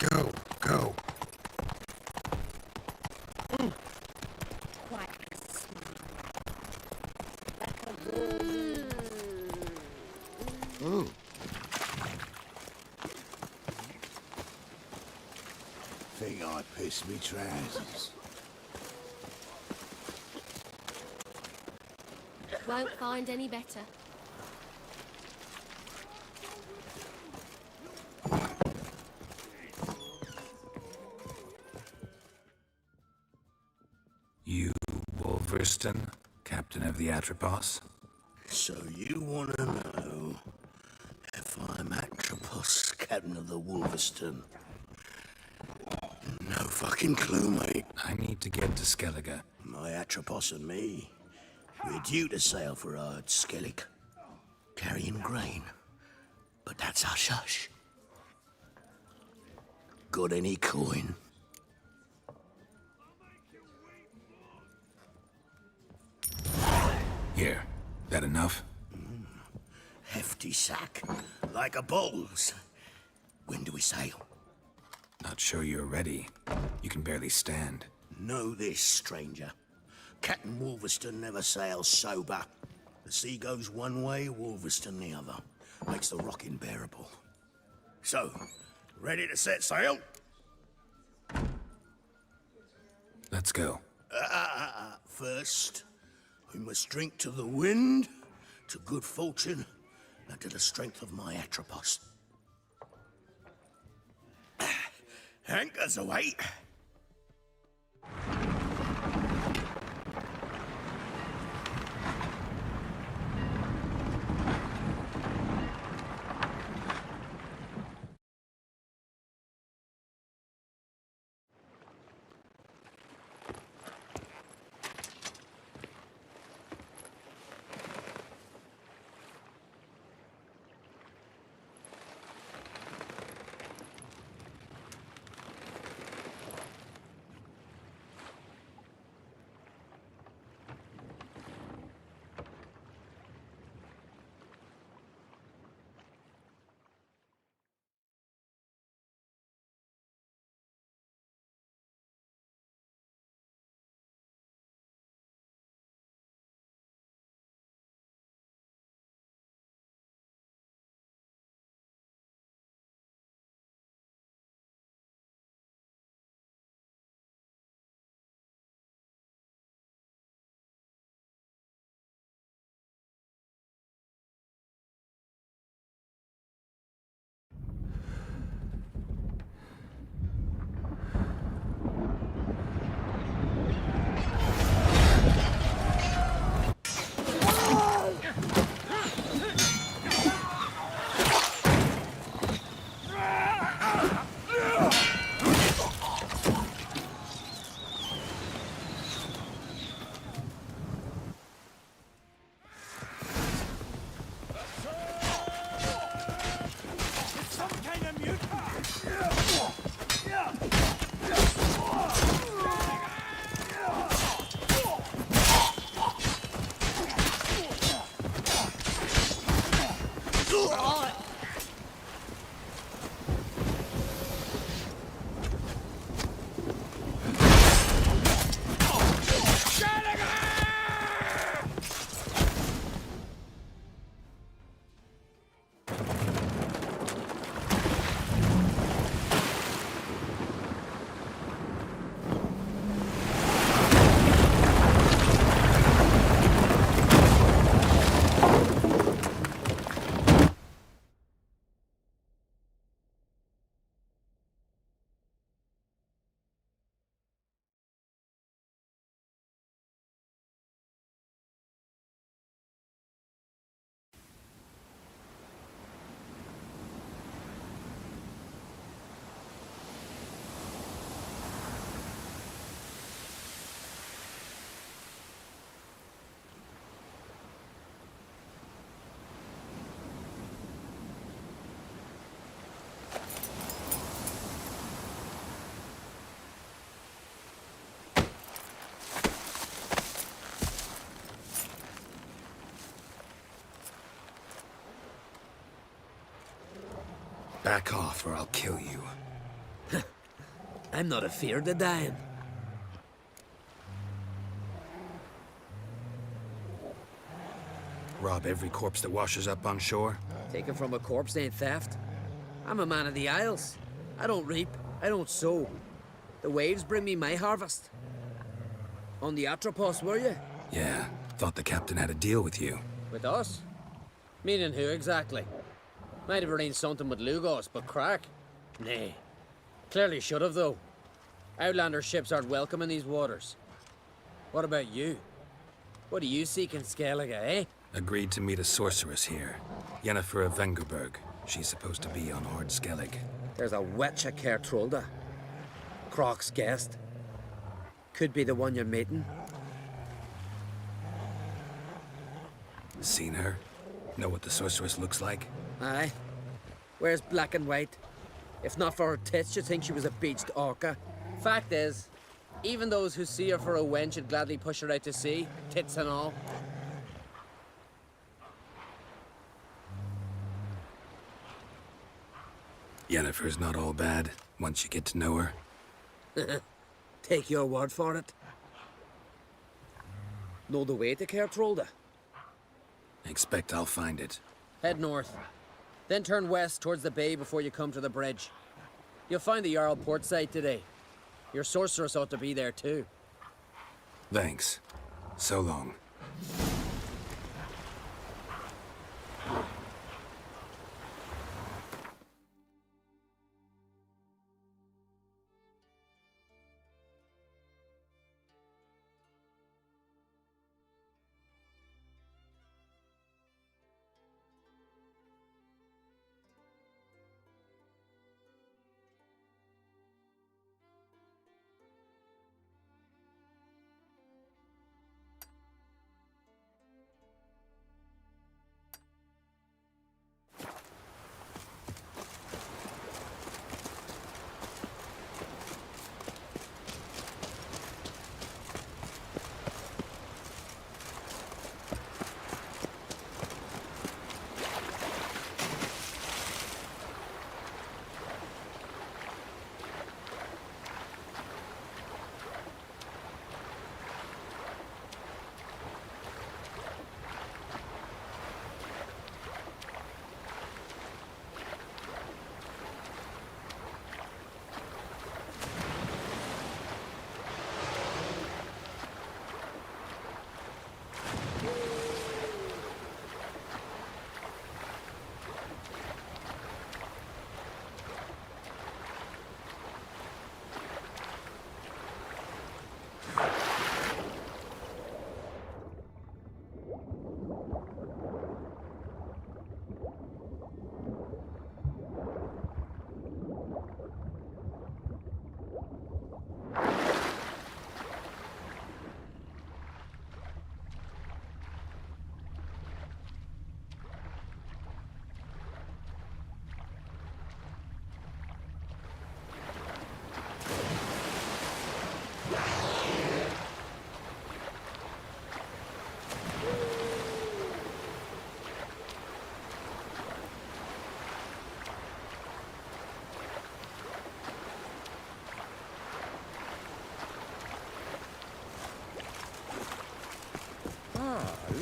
Go, go. Ooh. Think I pissed me trousers. Won't find any better. You, Wolverston, captain of the Atropos? So you want to know if I'm Atropos, captain of the Wolverston? No fucking clue, mate. I need to get to Skellige. My Atropos and me, we're due to sail for Ard Skellig, carrying grain. But that's hush-hush. Got any coin? Here. That enough? Hefty sack, like a bull's. When do we sail? Not sure you're ready. You can barely stand. Know this, stranger. Captain Wolverston never sails sober. The sea goes one way, Wolverston the other. Makes the rocking bearable. So, ready to set sail? Let's go. First, we must drink to the wind, to good fortune, and to the strength of my Atropos. Anchors away. Back off or I'll kill you. I'm not afeard of dying. Rob every corpse that washes up on shore? Taken from a corpse ain't theft. I'm a man of the Isles. I don't reap, I don't sow. The waves bring me my harvest. On the Atropos, were you? Yeah, thought the captain had a deal with you. With us? Meaning who exactly? Might have arranged something with Lugos, but crack? Nay. Clearly should have, though. Outlander ships aren't welcome in these waters. What about you? What do you seek in Skellige, eh? Agreed to meet a sorceress here. Yennefer of Vengerberg. She's supposed to be on Hord Skellig. There's a witch at Kertrolda. Croc's guest. Could be the one you're meeting. Seen her? Know what the sorceress looks like? Aye. Wears black and white. If not for her tits, you'd think she was a beached orca. Fact is, even those who see her for a wench would gladly push her out to sea, tits and all. Yennefer's not all bad, once you get to know her. Take your word for it. Know the way to Kertrolda? Expect I'll find it. Head north. Then turn west towards the bay before you come to the bridge. You'll find the Jarl port side today. Your sorceress ought to be there too. Thanks. So long.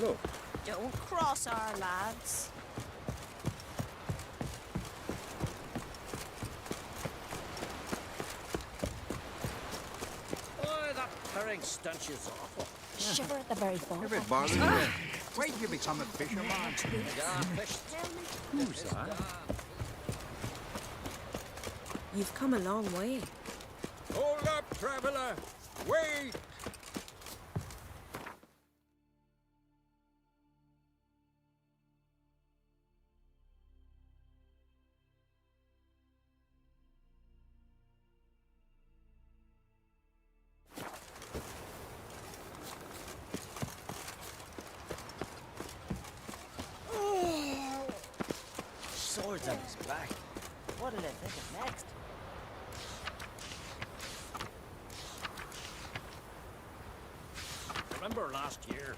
Look. Don't cross our lads. Oh, that herring stench is awful. Shiver at the very thought. If it bothers you, wait till you become a fisherman. Yeah, fish. Who's that? You've come a long way. Hold up, traveler! Wait! Swords on his back. What'll they think of next? Remember last year?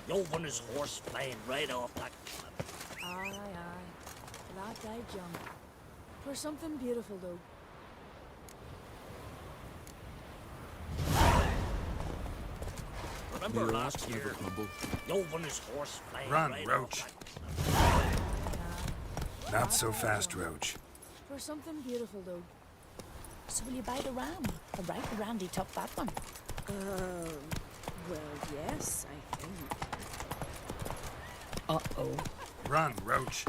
Yo on his horse flying right off that cliff. Aye, aye. The lad died young. For something beautiful, though. Remember last year? No one is horse flying Run, right Roach. Not so fast, Roach. For something beautiful, though. So will you buy the ram? A right randy top fat one. Well, yes, I think. Uh-oh. Run, Roach.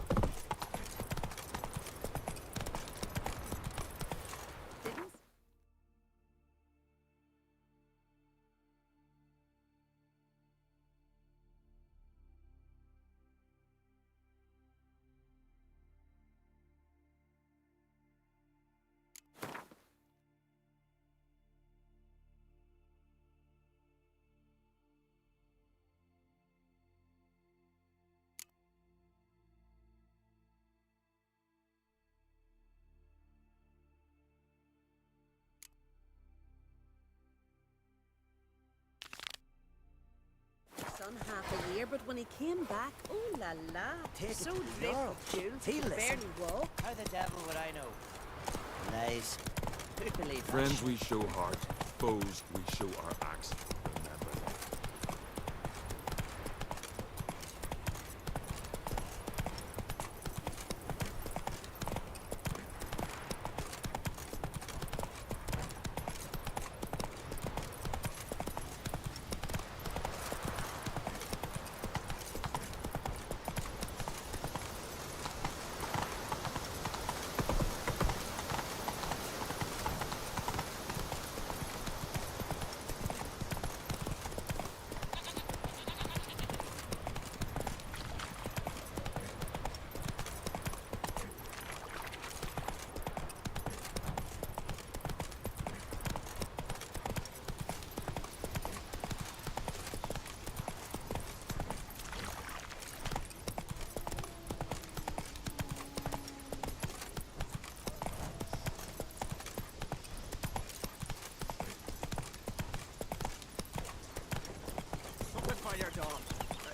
Son half a year, but when he came back, oh la la, Take so it to the dreadful, Earl. Jules, He he could listen. barely walk. How the devil would I know? Lies. Who'd believe that? Friends we show heart, foes we show our axe. Remember that.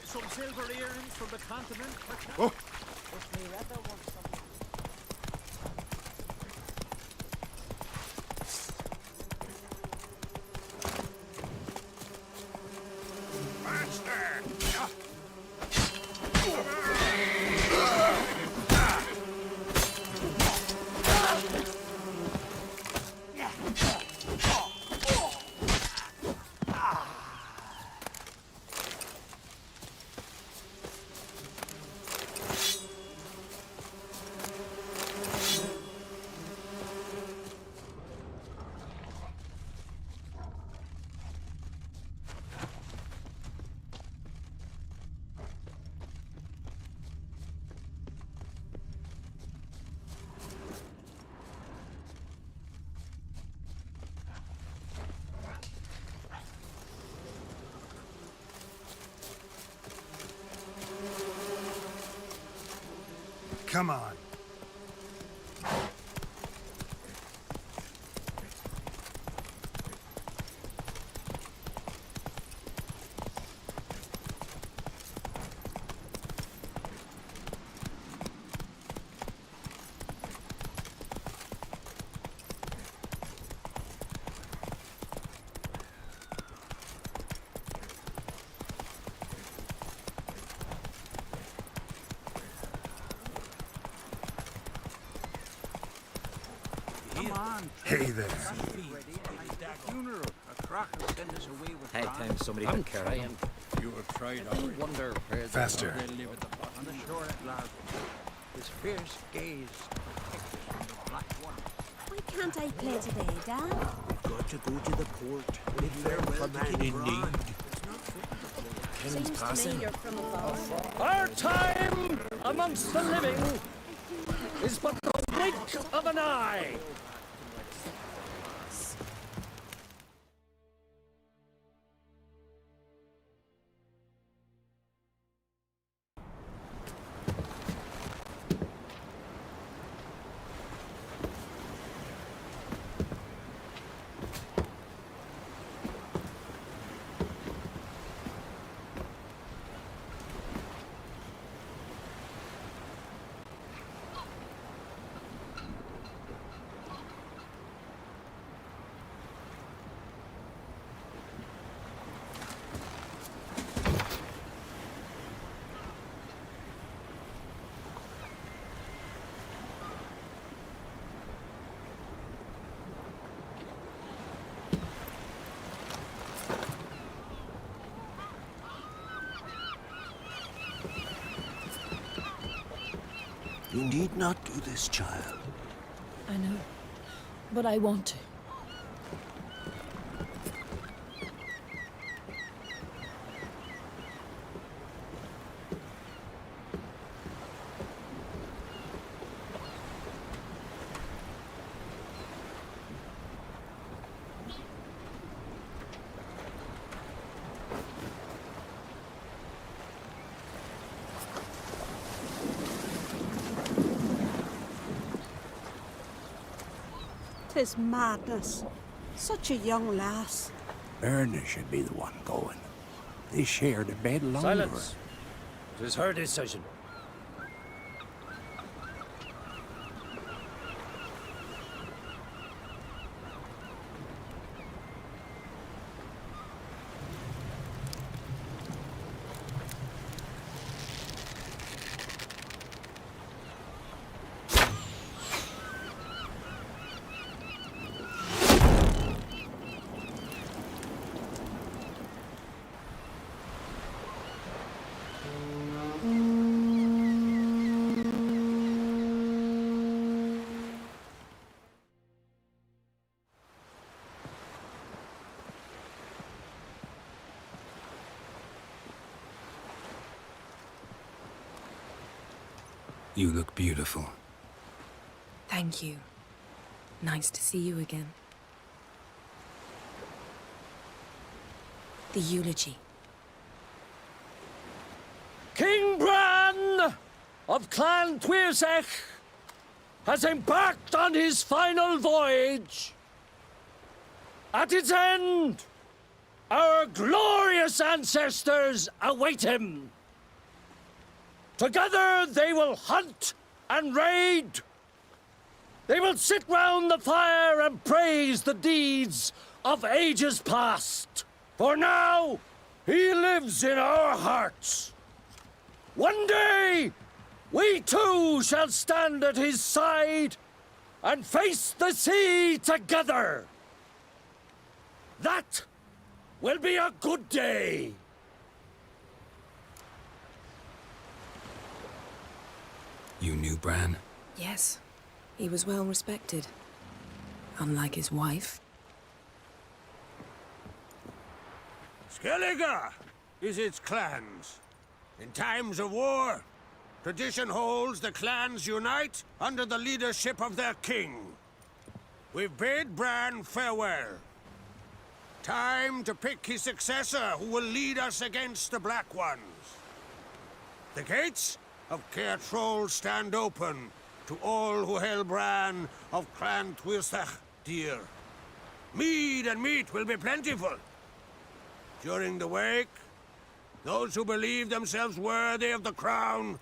Some silver earrings from the continent. Oh. If me rather want something. Come on. Hey there. Hey, time somebody I'm could carry trying. him. You were tried I do wonder where they Faster. are. They live at the bottom of the shore at last. His fierce gaze protected from the black one. Why can't I play today, Dad? Got to go to the port. Bid farewell to King Brian. Seems to me you're from afar. Our time amongst the living is but the wink of an eye. You need not do this, child. I know, but I want to. Tis madness. Such a young lass. Erna should be the one going. They shared a bed longer. Silence. It is her decision. You look beautiful. Thank you. Nice to see you again. The eulogy. King Bran of Clan Tuirsech has embarked on his final voyage. At its end, our glorious ancestors await him. Together they will hunt and raid. They will sit round the fire and praise the deeds of ages past. For now, he lives in our hearts. One day, we too shall stand at his side and face the sea together. That will be a good day. You knew Bran? Yes. He was well respected. Unlike his wife. Skellige is its clans. In times of war, tradition holds the clans unite under the leadership of their king. We've bid Bran farewell. Time to pick his successor who will lead us against the Black Ones. The gates of Caer Troll stand open to all who held Bran of Clan Tuirsech dear. Mead and meat will be plentiful. During the wake, those who believe themselves worthy of the crown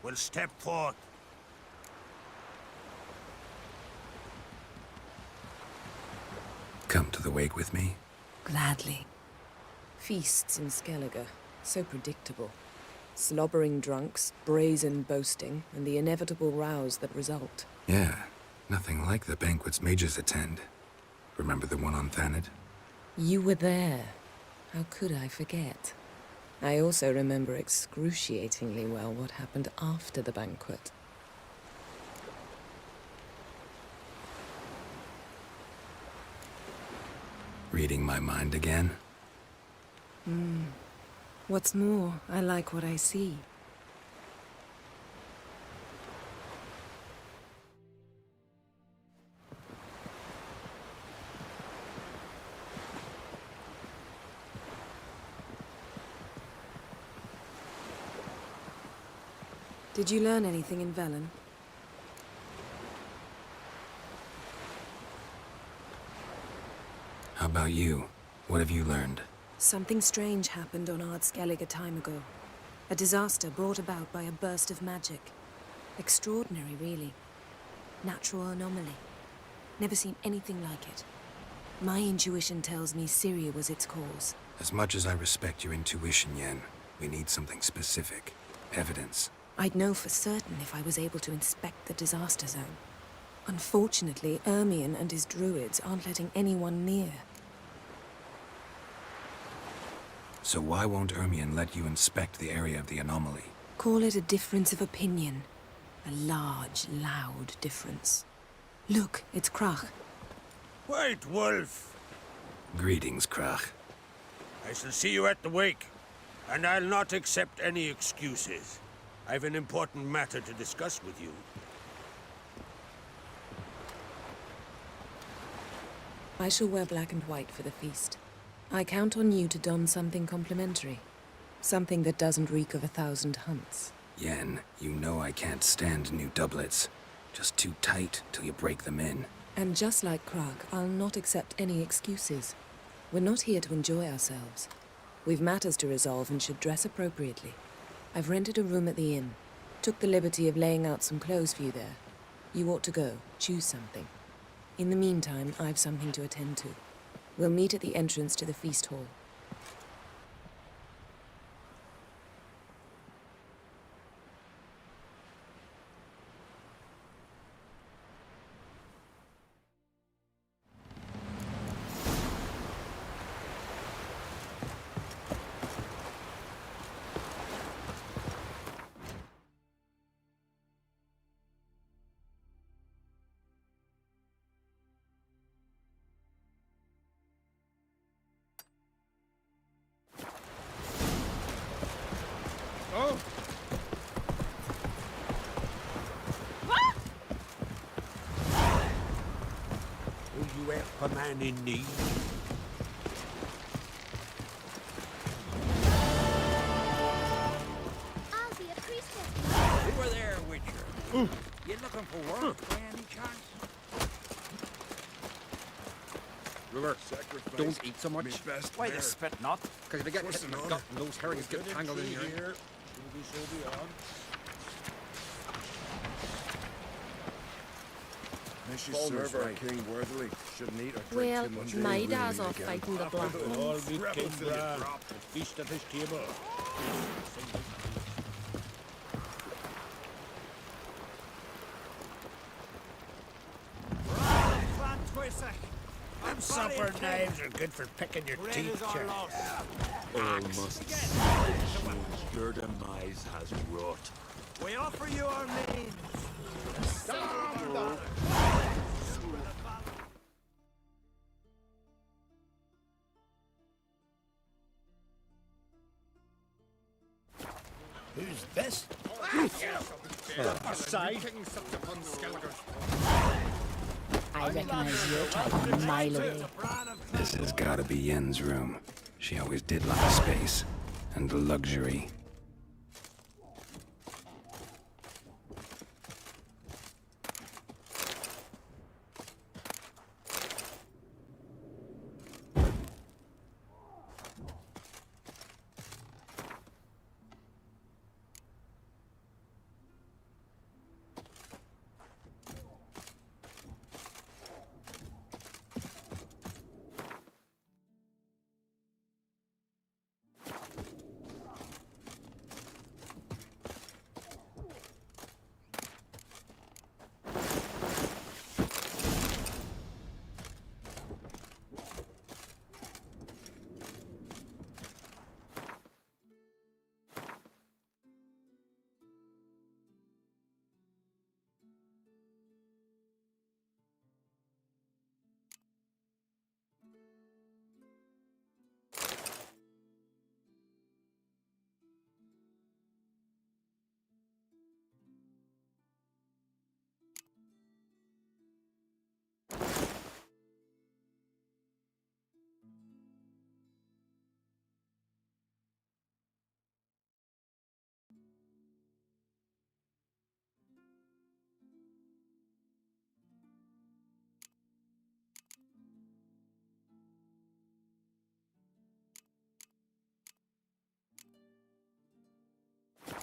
will step forth. Come to the wake with me? Gladly. Feasts in Skellige, so predictable. Slobbering drunks, brazen boasting, and the inevitable rows that result. Yeah, nothing like the banquets mages attend. Remember the one on Thanedd? You were there. How could I forget? I also remember excruciatingly well what happened after the banquet. Reading my mind again? What's more, I like what I see. Did you learn anything in Velen? How about you? What have you learned? Something strange happened on Ard Skellige a time ago. A disaster brought about by a burst of magic. Extraordinary, really. Natural anomaly. Never seen anything like it. My intuition tells me Syria was its cause. As much as I respect your intuition, Yen, we need something specific. Evidence. I'd know for certain if I was able to inspect the disaster zone. Unfortunately, Ermion and his druids aren't letting anyone near. So why won't Ermion let you inspect the area of the anomaly? Call it a difference of opinion. A large, loud difference. Look, it's Krach. White Wolf! Greetings, Krach. I shall see you at the wake, and I'll not accept any excuses. I've an important matter to discuss with you. I shall wear black and white for the feast. I count on you to don something complimentary. Something that doesn't reek of 1,000 hunts. Yen, you know I can't stand new doublets. Just too tight till you break them in. And just like Krach, I'll not accept any excuses. We're not here to enjoy ourselves. We've matters to resolve and should dress appropriately. I've rented a room at the inn. Took the liberty of laying out some clothes for you there. You ought to go. Choose something. In the meantime, I've something to attend to. We'll meet at the entrance to the feast hall. Oh! Will you help a man in need? I'll be a priestess. Over there, Witcher. You looking for work by any chance? River, don't eat so much. Why the spit not? Because if you get hit in the gut and those herrings get tangled in your ear. Miss you serve our king worthily. Shouldn't eat or drink Well, too much. my dad's off fighting the black All ones. meet King Bran at feast of his table. Them supper knives are good for picking your teeth, Jack. All must cease. Your demise has wrought. We offer you our means. Who's this? Aside. I recognize your type a mile away. This has gotta be Yen's room. She always did like space and luxury.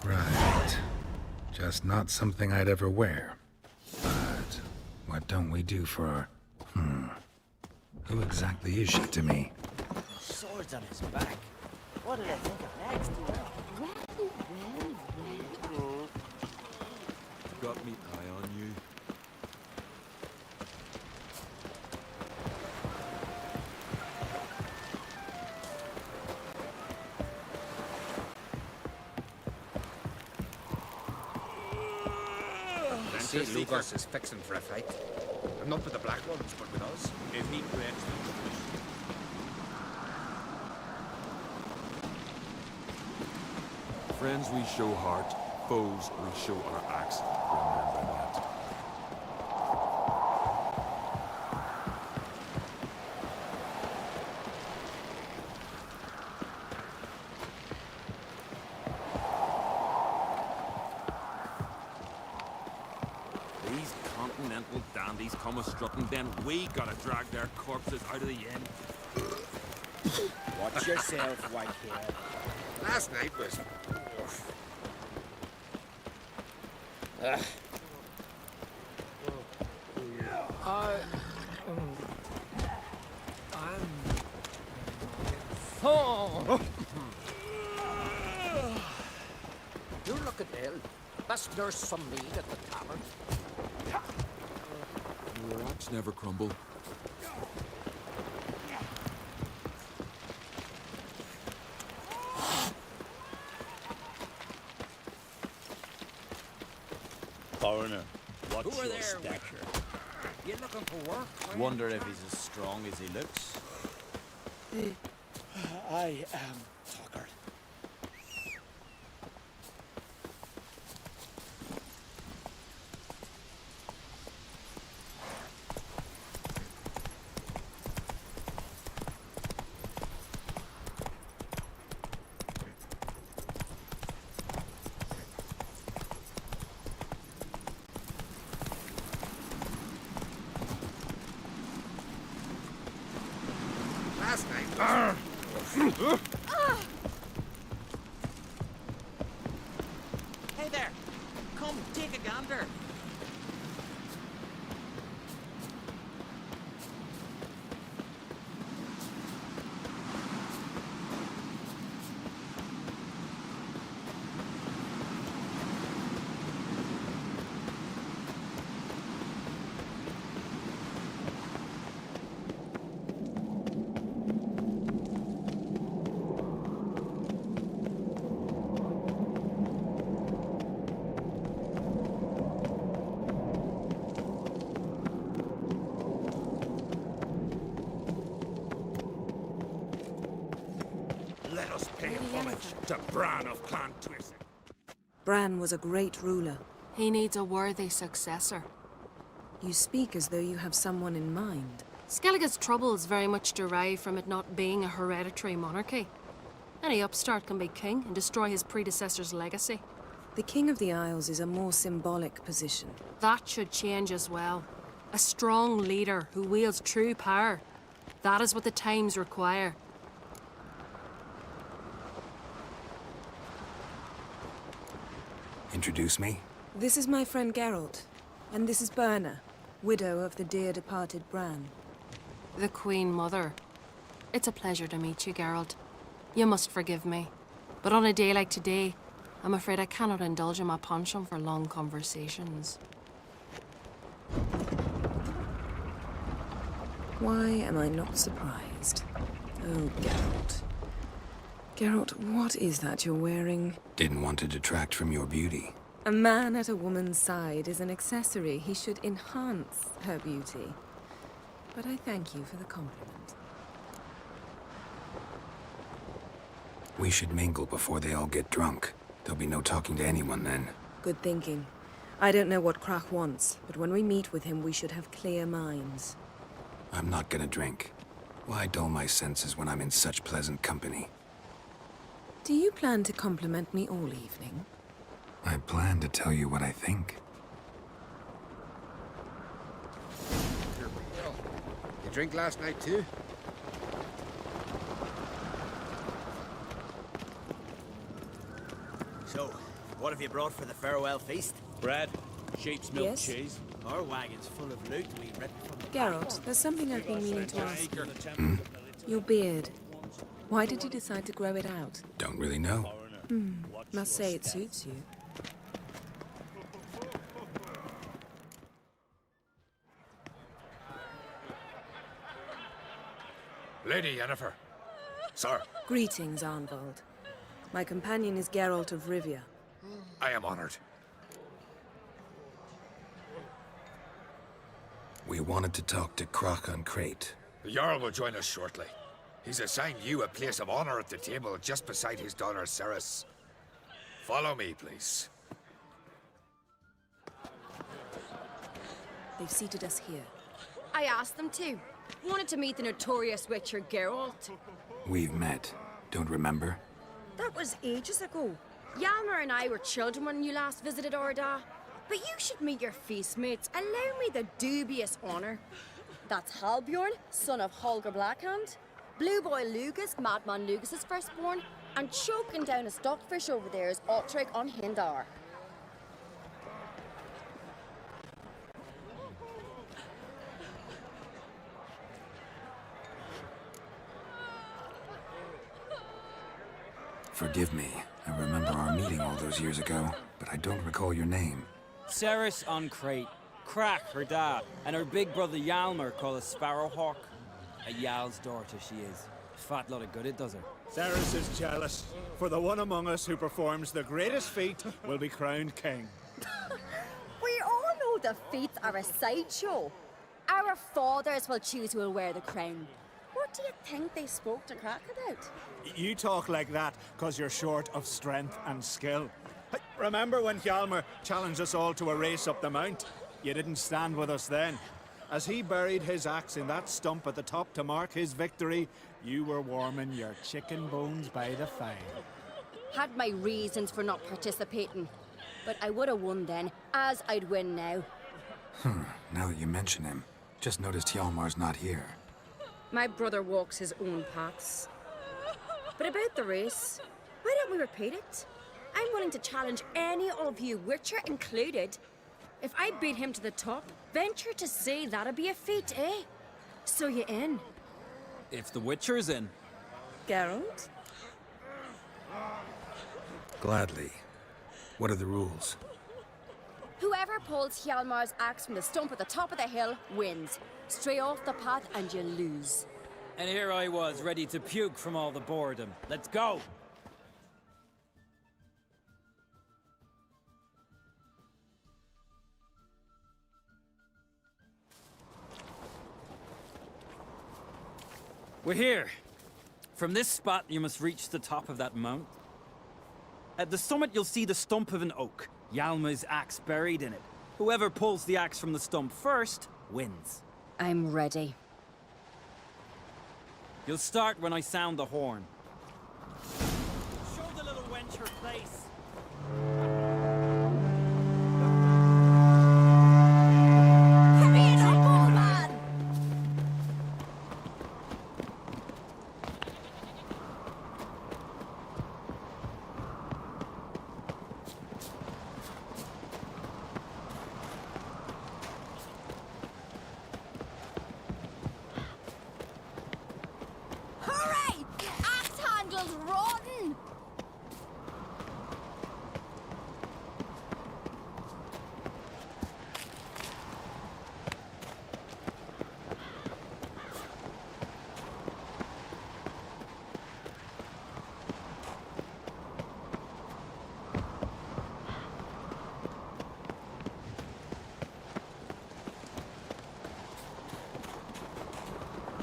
Right. Just not something I'd ever wear. But what don't we do for our... Who exactly is she to me? Swords on his back. What did I think of next? Got me eye on you. see Lugos is fixing for a fight. And not with the Black Ones, but with us. If he breaks them, Friends we show heart, foes we show our axe. Remember that. These continental dandies come a-strutting, then we gotta drag their corpses out of the inn. watch yourself, whitehead. Last night was... You look at ill. Best nurse some mead at the tavern. Your axe never crumble. Foreigner, what's Who are your there, stature? You looking for work? are you? Wonder if he's as strong as he looks. I am Tucker. Last night was... Hey there! Come, take a gander! Let us pay homage to Bran of Clan Twist. Bran was a great ruler. He needs a worthy successor. You speak as though you have someone in mind. Skellige's troubles very much derive from it not being a hereditary monarchy. Any upstart can be king and destroy his predecessor's legacy. The King of the Isles is a more symbolic position. That should change as well. A strong leader who wields true power. That is what the times require. Introduce me? This is my friend Geralt, and this is Berna, widow of the dear departed Bran. The Queen Mother. It's a pleasure to meet you, Geralt. You must forgive me. But on a day like today, I'm afraid I cannot indulge in my penchant for long conversations. Why am I not surprised? Oh, Geralt. Geralt, what is that you're wearing? Didn't want to detract from your beauty. A man at a woman's side is an accessory. He should enhance her beauty. But I thank you for the compliment. We should mingle before they all get drunk. There'll be no talking to anyone then. Good thinking. I don't know what Krach wants, but when we meet with him, we should have clear minds. I'm not gonna drink. Why dull my senses when I'm in such pleasant company? Do you plan to compliment me all evening? I plan to tell you what I think. You drink last night too? So, what have you brought for the farewell feast? Bread, sheep's milk Yes? cheese. Our wagon's full of loot we ripped from the Geralt, there's something I've been meaning to ask you. Your beard. Why did you decide to grow it out? Don't really know. Must say it suits you. Lady Yennefer. Sir, Greetings, Arnvald. My companion is Geralt of Rivia. I am honored. We wanted to talk to Croc on Crate. The Jarl will join us shortly. He's assigned you a place of honor at the table just beside his daughter Ceres. Follow me, please. They've seated us here. I asked them to. Wanted to meet the notorious witcher Geralt. We've met. Don't remember? That was ages ago. Hjalmar and I were children when you last visited Orda. But you should meet your feast mates. Allow me the dubious honor. That's Halbjorn, son of Holger Blackhand. Blue Boy Lugas, Madman Lugas' firstborn. And choking down a stockfish over there is Otric on Hindar. Forgive me. I remember our meeting all those years ago, but I don't recall your name. Ceres on Crate. Crack, her dad, and her big brother Hjalmar called a Sparrowhawk. A Jarl's daughter she is. Fat lot of good it does her. Ceres is jealous, for the one among us who performs the greatest feat will be crowned king. We all know the feats are a sideshow. Our fathers will choose who will wear the crown. What do you think they spoke to Crack about? You talk like that because you're short of strength and skill. Remember when Hjalmar challenged us all to a race up the mount? You didn't stand with us then. As he buried his axe in that stump at the top to mark his victory, you were warming your chicken bones by the fire. Had my reasons for not participating. But I would have won then, as I'd win now. Now that you mention him, just noticed Hjalmar's not here. My brother walks his own paths. But about the race, why don't we repeat it? I'm willing to challenge any of you, Witcher included. If I beat him to the top, venture to say that'd be a feat, eh? So you in? If the Witcher's in. Geralt? Gladly. What are the rules? Whoever pulls Hjalmar's axe from the stump at the top of the hill wins. Stray off the path and you lose. And here I was, ready to puke from all the boredom. Let's go! We're here. From this spot, you must reach the top of that mount. At the summit, you'll see the stump of an oak. Hjalmar's axe buried in it. Whoever pulls the axe from the stump first, wins. I'm ready. You'll start when I sound the horn. Show the little wench her place. Hurry it up, old man! Hurry! Axe handle's rotten!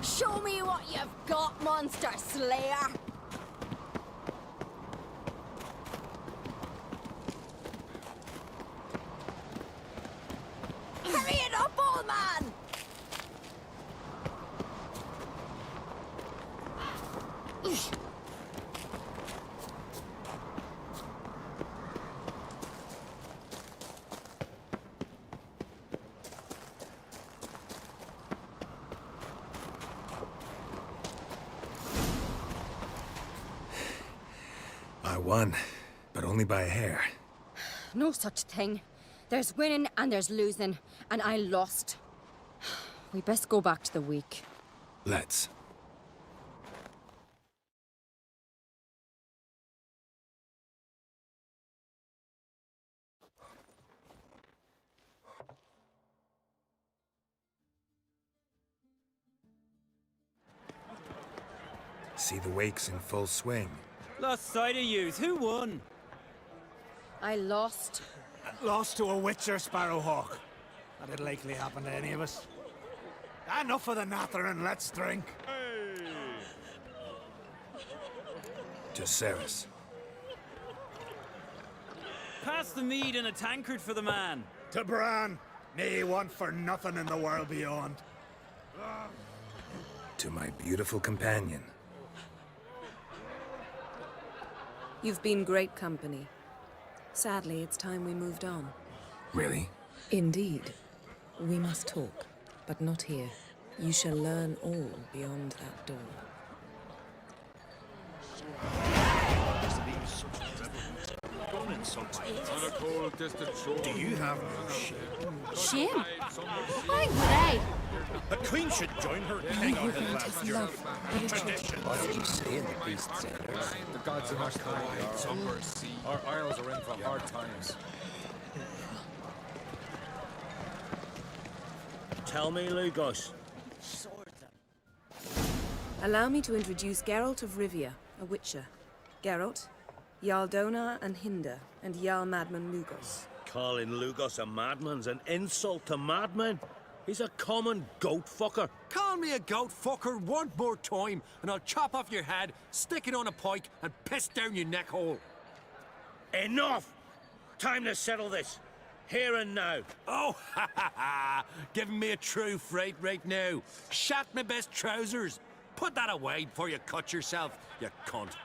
Show me what you've got, monster slayer! Hurry it up, old man! I won, but only by a hair. No such thing. There's winning and there's losing, and I lost. We best go back to the week. Let's. See the wakes in full swing. Lost sight of yous. Who won? I lost. Lost to a Witcher, Sparrowhawk. That'd likely happen to any of us. Enough of the natter and let's drink. To Ceres. Pass the mead in a tankard for the man. To Bran. Nae want for nothing in the world beyond. To my beautiful companion. You've been great company. Sadly, it's time we moved on. Really? Indeed. We must talk, but not here. You shall learn all beyond that door. Do you have no shame? Shame? Why would I? The queen should join her king on his last journey. Tradition. What did you say in the beast's ears? The gods are not kind. Our isles are in for hard times. Tell me, Lugos. Allow me to introduce Geralt of Rivia, a witcher. Geralt, Jarl Donar and Hinder, and Jarl Madman Lugos. Calling Lugos a madman's an insult to madmen. He's a common goat fucker. Call me a goat fucker one more time, and I'll chop off your head, stick it on a pike, and piss down your neck hole. Enough! Time to settle this. Here and now. Oh, ha ha ha! Giving me a true fright right now. Shat my best trousers. Put that away before you cut yourself, you cunt.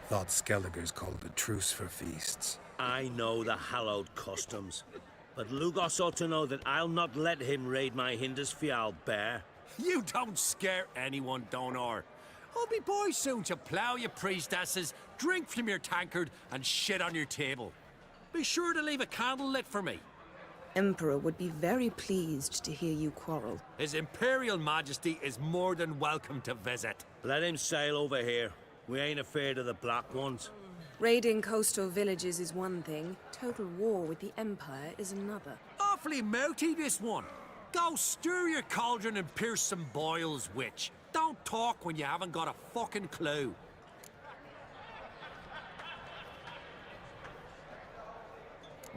Thought Skelliger's called a truce for feasts. I know the hallowed customs, but Lugos ought to know that I'll not let him raid my Hindisfial bear. You don't scare anyone, Donar. I'll be boy soon to plough your priestesses, drink from your tankard, and shit on your table. Be sure to leave a candle lit for me. Emperor would be very pleased to hear you quarrel. His Imperial Majesty is more than welcome to visit. Let him sail over here. We ain't afraid of the black ones. Raiding coastal villages is one thing. Total war with the Empire is another. Awfully mouty, this one. Go stir your cauldron and pierce some boils, witch. Don't talk when you haven't got a fucking clue.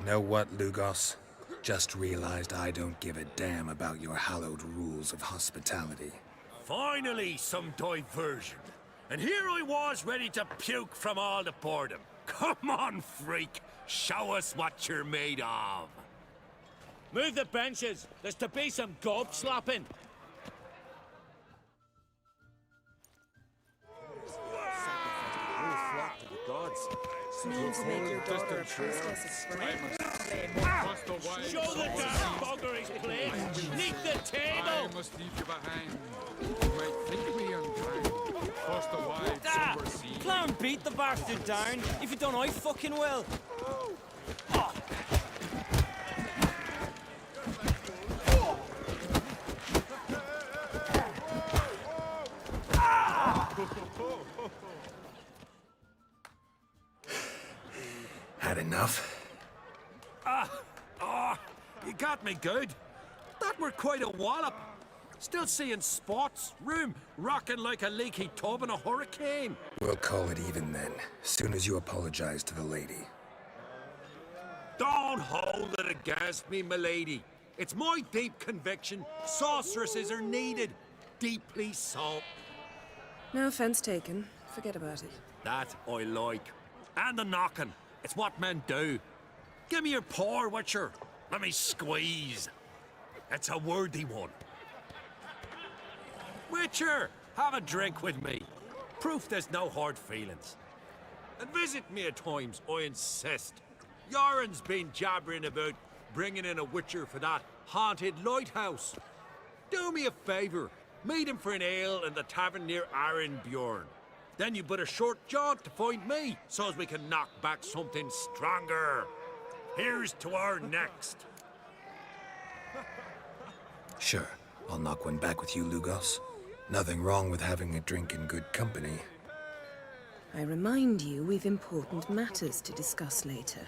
Know what, Lugos? Just realized I don't give a damn about your hallowed rules of hospitality. Finally, some diversion. And here I was ready to puke from all the boredom. Come on, freak. Show us what you're made of. Move the benches. There's to be some gob slapping. Means make your daughter a priestess of spring. Show the damn buggeries, please. Neath the table. I must leave you behind. You might think me unkind. Across the wide silver sea. Clown beat the bastard down. If you don't, I fucking will. Oh. Had enough? You got me good. That were quite a wallop. Still seeing spots, room rocking like a leaky tub in a hurricane. We'll call it even then, soon as you apologize to the lady. Don't hold it against me, milady. It's my deep conviction sorceresses are needed. Deeply so. No offense taken. Forget about it. That I like. And the knocking. It's what men do. Give me your paw, Witcher. Let me squeeze. It's a worthy one. Witcher, have a drink with me. Proof there's no hard feelings. And visit me at times, I insist. Yoren's been jabbering about bringing in a Witcher for that haunted lighthouse. Do me a favour. Meet him for an ale in the tavern near Arenbjorn. Then you but a short jaunt to find me, so as we can knock back something stronger. Here's to our next. Sure, I'll knock one back with you, Lugos. Nothing wrong with having a drink in good company. I remind you we've important matters to discuss later.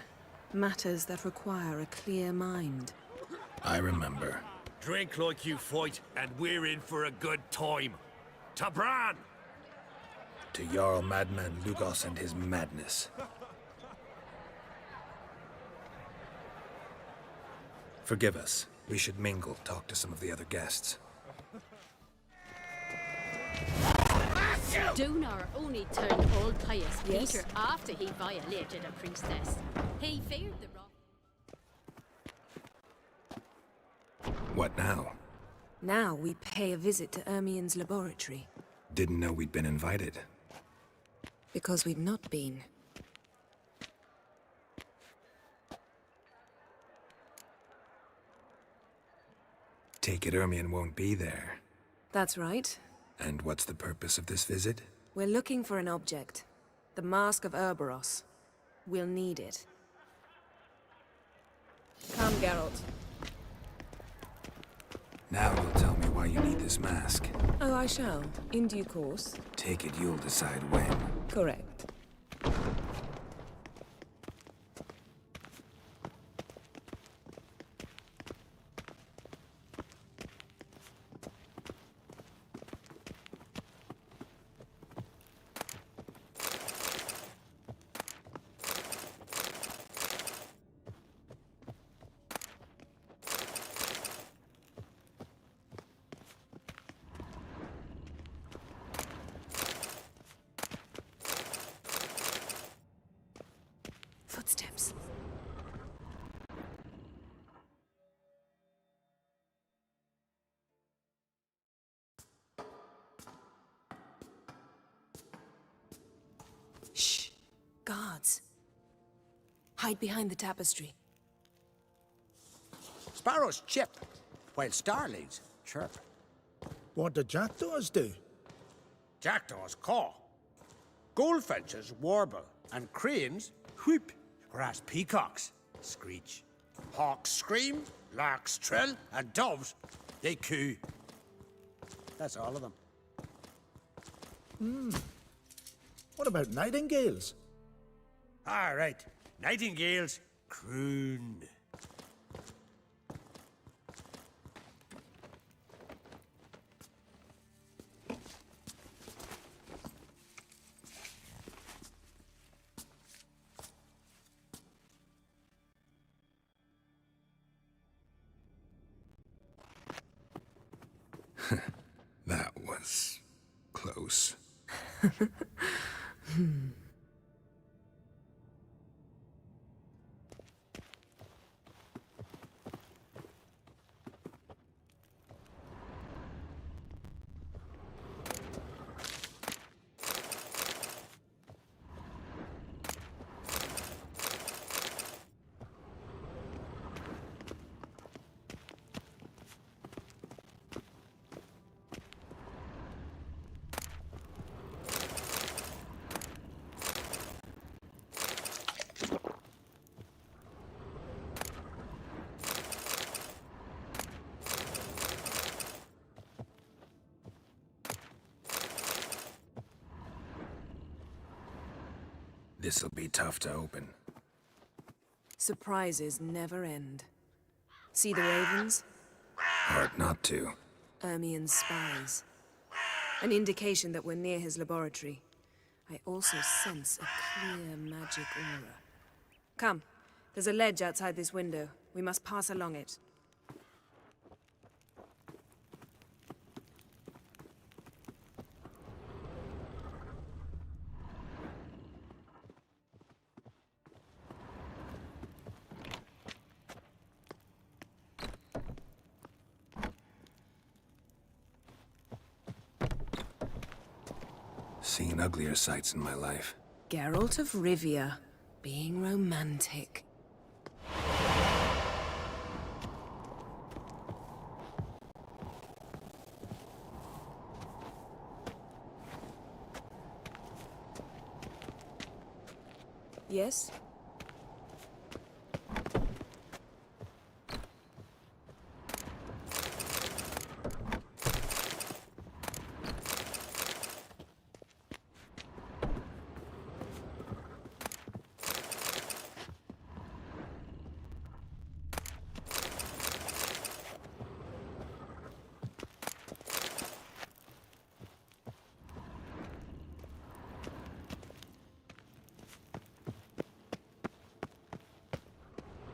Matters that require a clear mind. I remember. Drink like you fight, and we're in for a good time. To Bran! To Jarl Madman Lugos and his madness. Forgive us. We should mingle, talk to some of the other guests. Dunar only turned old pious Yes? Peter after he violated a priestess. He feared the wrong. What now? Now we pay a visit to Ermien's laboratory. Didn't know we'd been invited. Because we've not been. Take it Ermien won't be there. That's right. And what's the purpose of this visit? We're looking for an object. The Mask of Urboros. We'll need it. Come, Geralt. Now you'll tell me why you need this mask. Oh, I shall. In due course. Take it you'll decide when. Correct. Footsteps. Shh. Guards. Hide behind the tapestry. Sparrows chip, while starlings chirp. What do jackdaws do? Jackdaws caw. Goldfinches warble, and cranes whoop, whereas peacocks screech. Hawks scream, larks trill, and doves, they coo. That's all of them. What about nightingales? All right, nightingales croon. That was close. This'll be tough to open. Surprises never end. See the ravens? Hard not to. Ermien's spies. An indication that we're near his laboratory. I also sense a clear magic aura. Come, there's a ledge outside this window. We must pass along it. Seen uglier sights in my life. Geralt of Rivia, being romantic. Yes?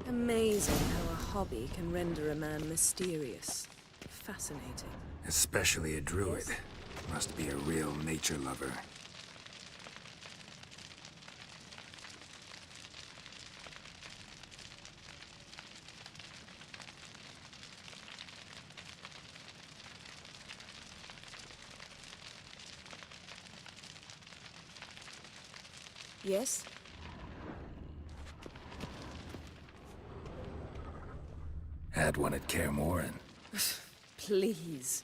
Amazing how a hobby can render a man mysterious. Fascinating. Especially a druid. Must be a real nature lover. Yes? Had one at Kaer Morhen. Please.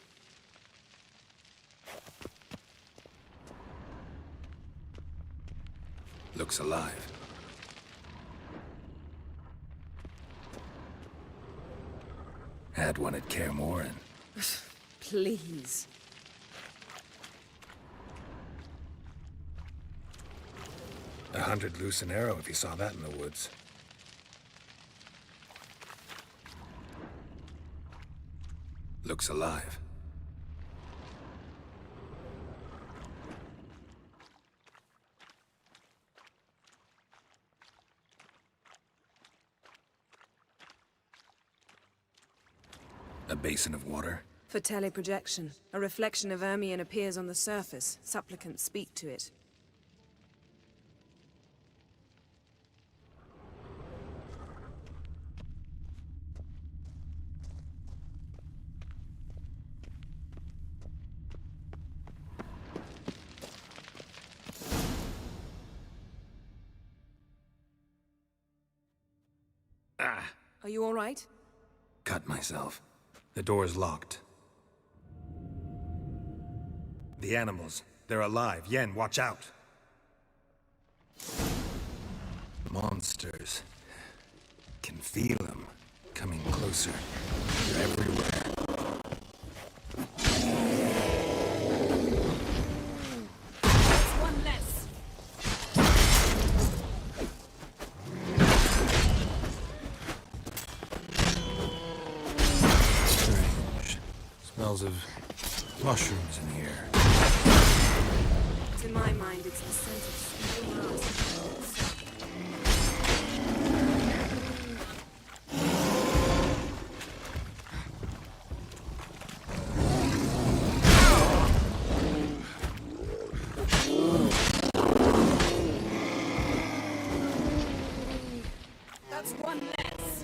Looks alive. Had one at Kaer Morhen. Please. $100 loose an arrow if you saw that in the woods. Looks alive. A basin of water? For teleprojection. A reflection of Ermion appears on the surface. Supplicants speak to it. Are you all right? Cut myself. The door's locked. The animals. They're alive. Yen, watch out. Monsters. Can feel them. Coming closer. They're everywhere. One less. Smells of mushrooms in here. To my mind, it's the scent of steel grass. That's one less.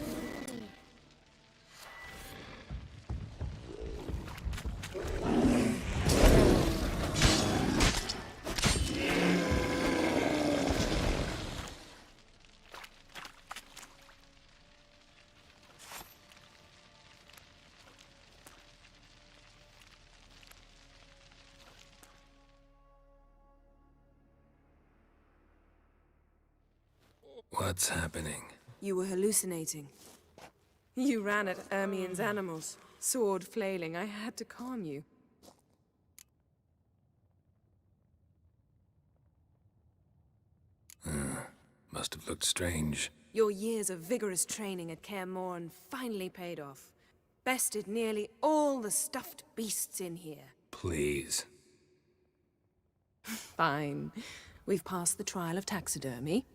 What's happening? You were hallucinating. You ran at Ermion's animals, sword flailing. I had to calm you. Must have looked strange. Your years of vigorous training at Kaer Morhen finally paid off. Bested nearly all the stuffed beasts in here. Please. Fine. We've passed the trial of taxidermy.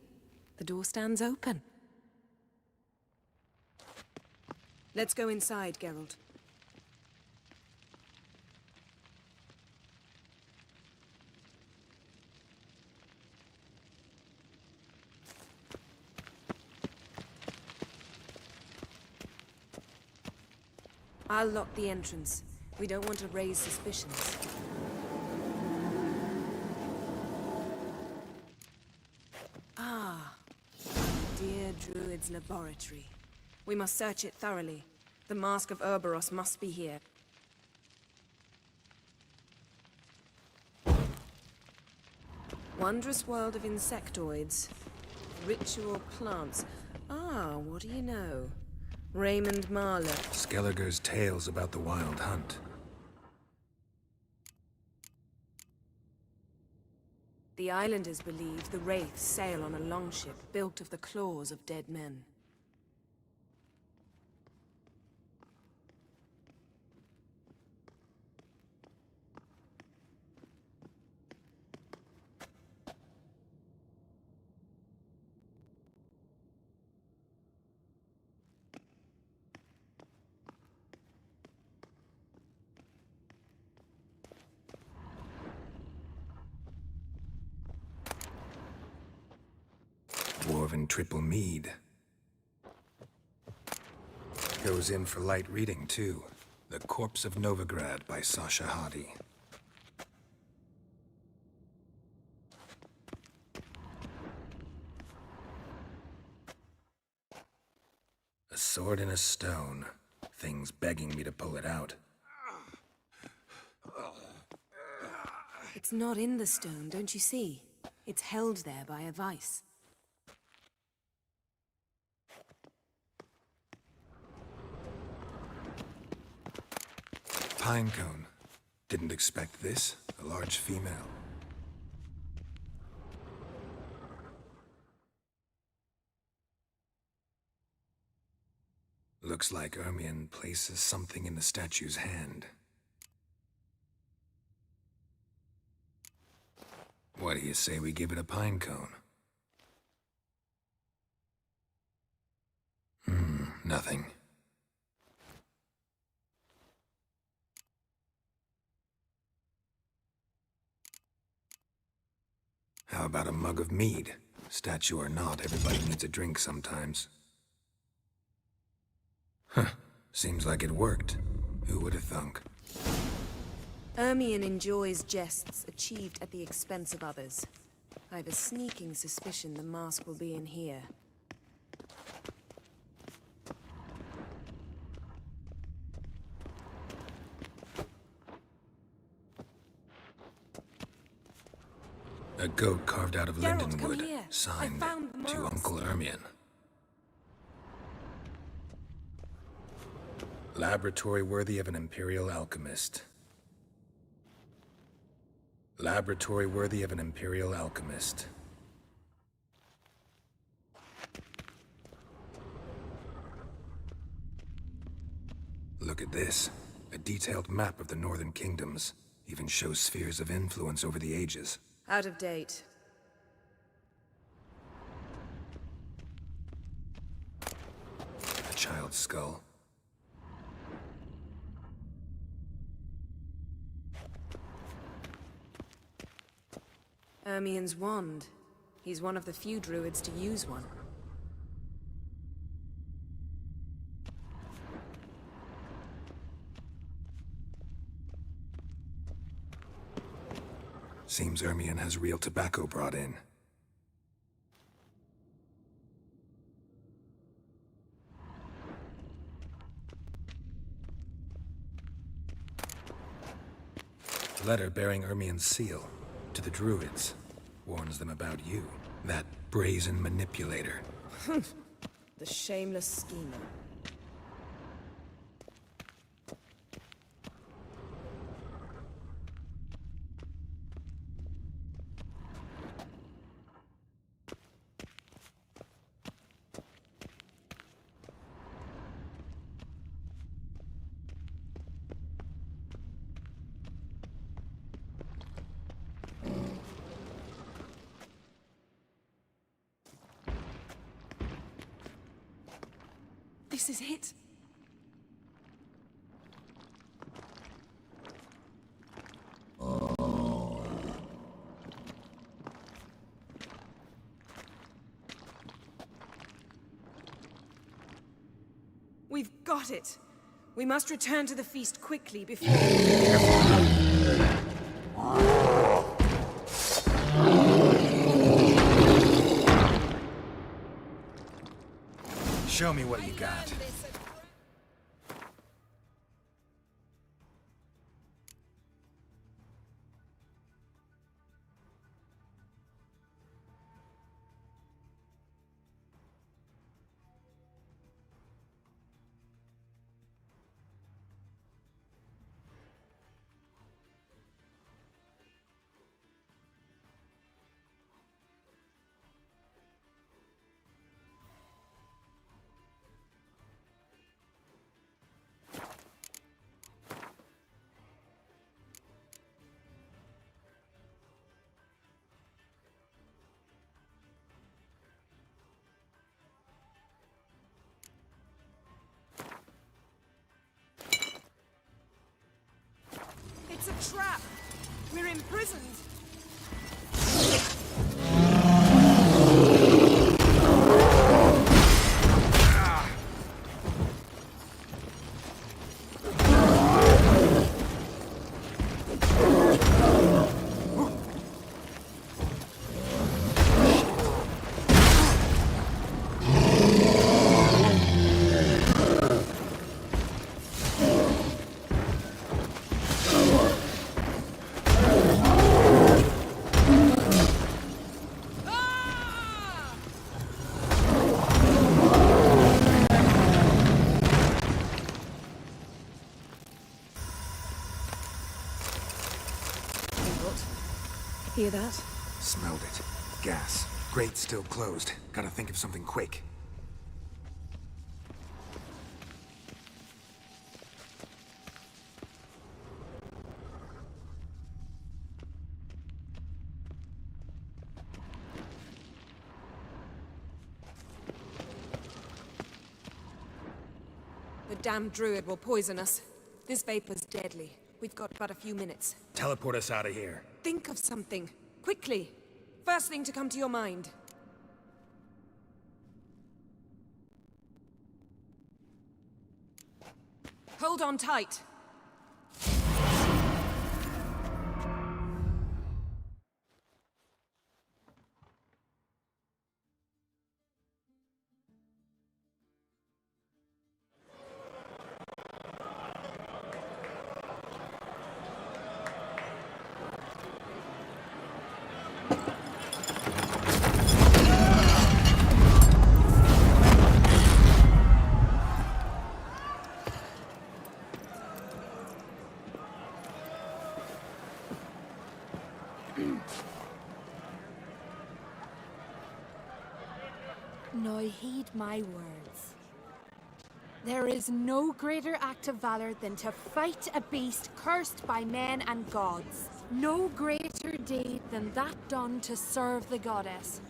The door stands open. Let's go inside, Geralt. I'll lock the entrance. We don't want to raise suspicions. Ah, dear Druid's laboratory. We must search it thoroughly. The Mask of Ouroboros must be here. Wondrous world of insectoids. Ritual plants. Ah, what do you know? Raymond Marlowe. Skelliger's tales about the Wild Hunt. The islanders believe the wraiths sail on a longship built of the claws of dead men. dwarven triple mead. Goes in for light reading, too. The Corpse of Novigrad by Sasha Hadi. A sword in a stone. Things begging me to pull it out. It's not in the stone, don't you see? It's held there by a vice. Pinecone. Didn't expect this. A large female. Looks like Ermion places something in the statue's hand. What do you say we give it a pinecone? Nothing. How about a mug of mead? Statue or not, everybody needs a drink sometimes. Huh. Seems like it worked. Who would have thunk? Ermion enjoys jests achieved at the expense of others. I have a sneaking suspicion the mask will be in here. A goat carved out of Geralt, linden come wood, here. signed I found the to mask. Uncle Ermion. Laboratory worthy of an imperial alchemist. Laboratory worthy of an imperial alchemist. Look at this. A detailed map of the northern kingdoms. Even shows spheres of influence over the ages. Out of date. A child's skull. Ermion's wand. He's one of the few druids to use one. Seems Ermion has real tobacco brought in. Letter bearing Ermion's seal to the druids. Warns them about you, that brazen manipulator. The shameless schemer. This is it. We've got it. We must return to the feast quickly before... Show me what you got. It's a trap! We're imprisoned! hear that? Smelled it. Gas. Grate's still closed. Gotta think of something quick. The damned druid will poison us. This vapor's deadly. We've got but a few minutes. Teleport us out of here. Think of something. Quickly. First thing to come to your mind. Hold on tight. Now heed my words. There is no greater act of valor than to fight a beast cursed by men and gods. No greater deed than that done to serve the goddess.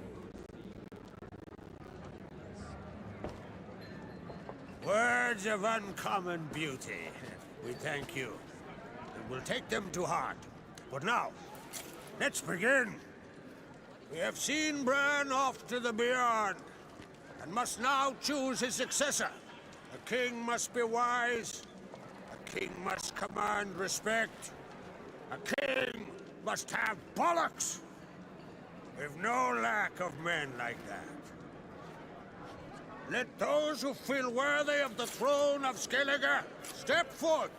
Words of uncommon beauty. We thank you, and we'll take them to heart. But now, let's begin. We have seen Bran off to the beyond, and must now choose his successor. A king must be wise. A king must command respect. A king must have bollocks. We've no lack of men like that. Let those who feel worthy of the throne of Skellige step forth.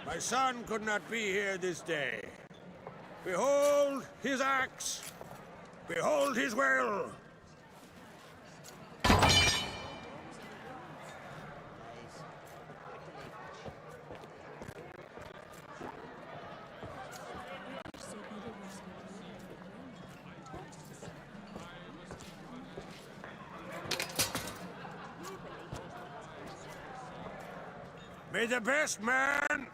My son could not be here this day. Behold his axe. Behold his will. May the best man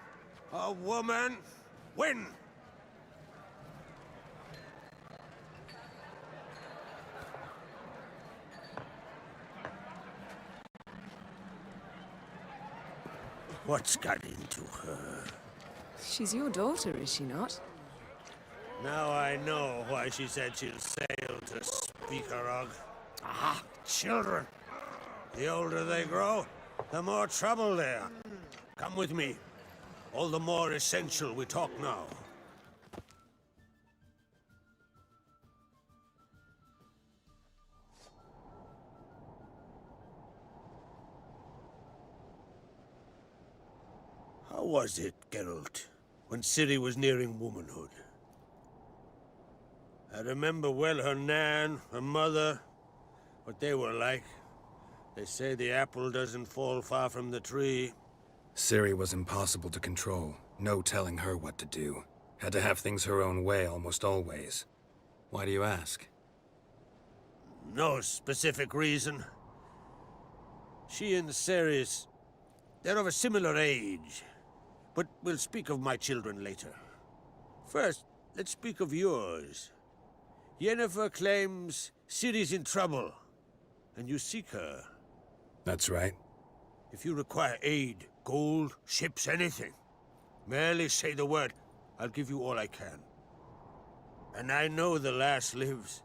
or woman win. What's got into her? She's your daughter, is she not? Now I know why she said she'll sail to Speakerog. Ah, children. The older they grow, the more trouble they are. Come with me. All the more essential we talk now. How was it, Geralt, when Ciri was nearing womanhood? I remember well her nan, her mother, what they were like. They say the apple doesn't fall far from the tree. Ciri was impossible to control. No telling her what to do. Had to have things her own way almost always. Why do you ask? No specific reason. She and Ceres, they're of a similar age. But we'll speak of my children later. First, let's speak of yours. Yennefer claims Ciri's in trouble, and you seek her. That's right. If you require aid, gold, ships, anything, merely say the word. I'll give you all I can. And I know the lass lives.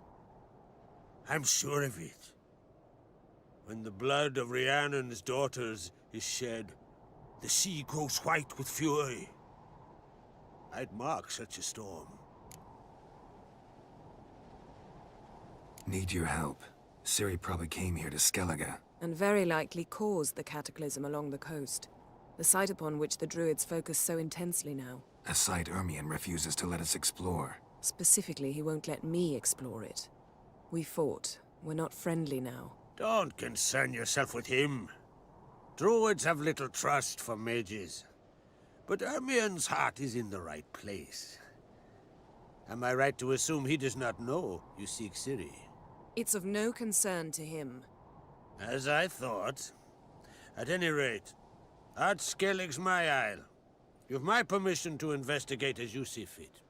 I'm sure of it. When the blood of Rhiannon's daughters is shed, the sea grows white with fury. I'd mark such a storm. Need your help. Ciri probably came here to Skellige. And very likely caused the cataclysm along the coast. The site upon which the Druids focus so intensely now. A site Ermion refuses to let us explore. Specifically, he won't let me explore it. We fought. We're not friendly now. Don't concern yourself with him. Druids have little trust for mages. But Ermion's heart is in the right place. Am I right to assume he does not know you seek Ciri? It's of no concern to him. As I thought. At any rate, Ard Skellig's my isle. You've my permission to investigate as you see fit.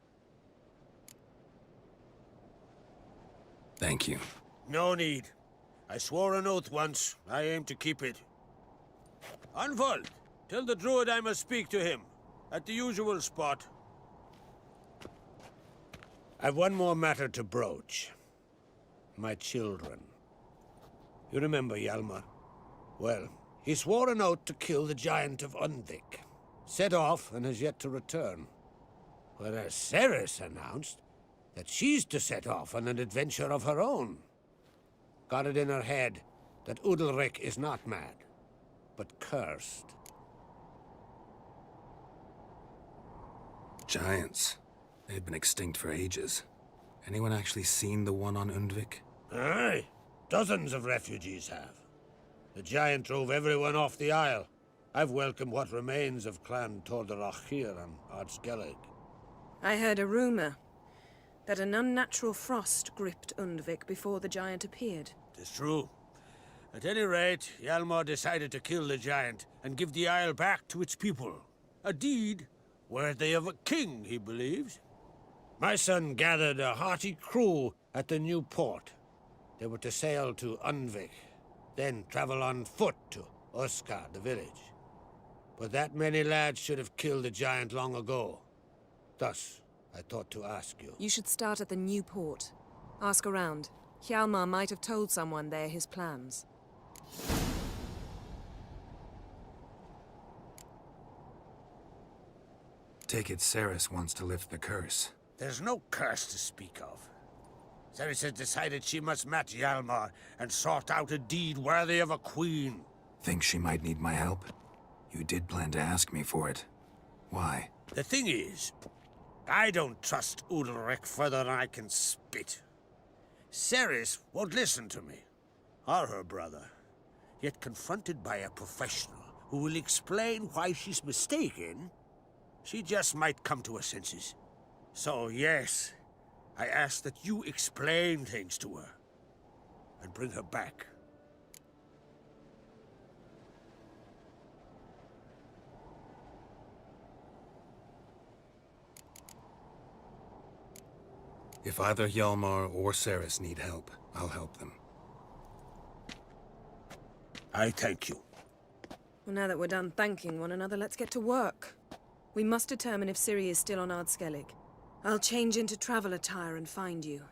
Thank you. No need. I swore an oath once. I aim to keep it. Unfold. Tell the druid I must speak to him. At the usual spot. I've one more matter to broach. My children. You remember Hjalmar? Well, he swore an oath to kill the giant of Undvik. Set off and has yet to return. Whereas Ceres announced that she's to set off on an adventure of her own. Got it in her head that Udalric is not mad, but cursed. Giants. They've been extinct for ages. Anyone actually seen the one on Undvik? Aye. Dozens of refugees have. The giant drove everyone off the isle. I've welcomed what remains of Clan Tordarach here on Ard Skellig. I heard a rumor that an unnatural frost gripped Undvik before the giant appeared. It's true. At any rate, Hjalmar decided to kill the giant and give the isle back to its people. A deed worthy of a king, he believes. My son gathered a hearty crew at the new port. They were to sail to Undvik, then travel on foot to Oskar, the village. But that many lads should have killed the giant long ago. Thus, I thought to ask you. You should start at the new port. Ask around. Hjalmar might have told someone there his plans. Take it Ceres wants to lift the curse. There's no curse to speak of. Ceres has decided she must match Hjalmar and sort out a deed worthy of a queen. Think she might need my help? You did plan to ask me for it. Why? The thing is, I don't trust Udalric further than I can spit. Ceres won't listen to me, or her brother. Yet confronted by a professional who will explain why she's mistaken, she just might come to her senses. So yes, I ask that you explain things to her, and bring her back. If either Hjalmar or Ceres need help, I'll help them. I thank you. Well, now that we're done thanking one another, let's get to work. We must determine if Ciri is still on Ard Skellig. I'll change into travel attire and find you.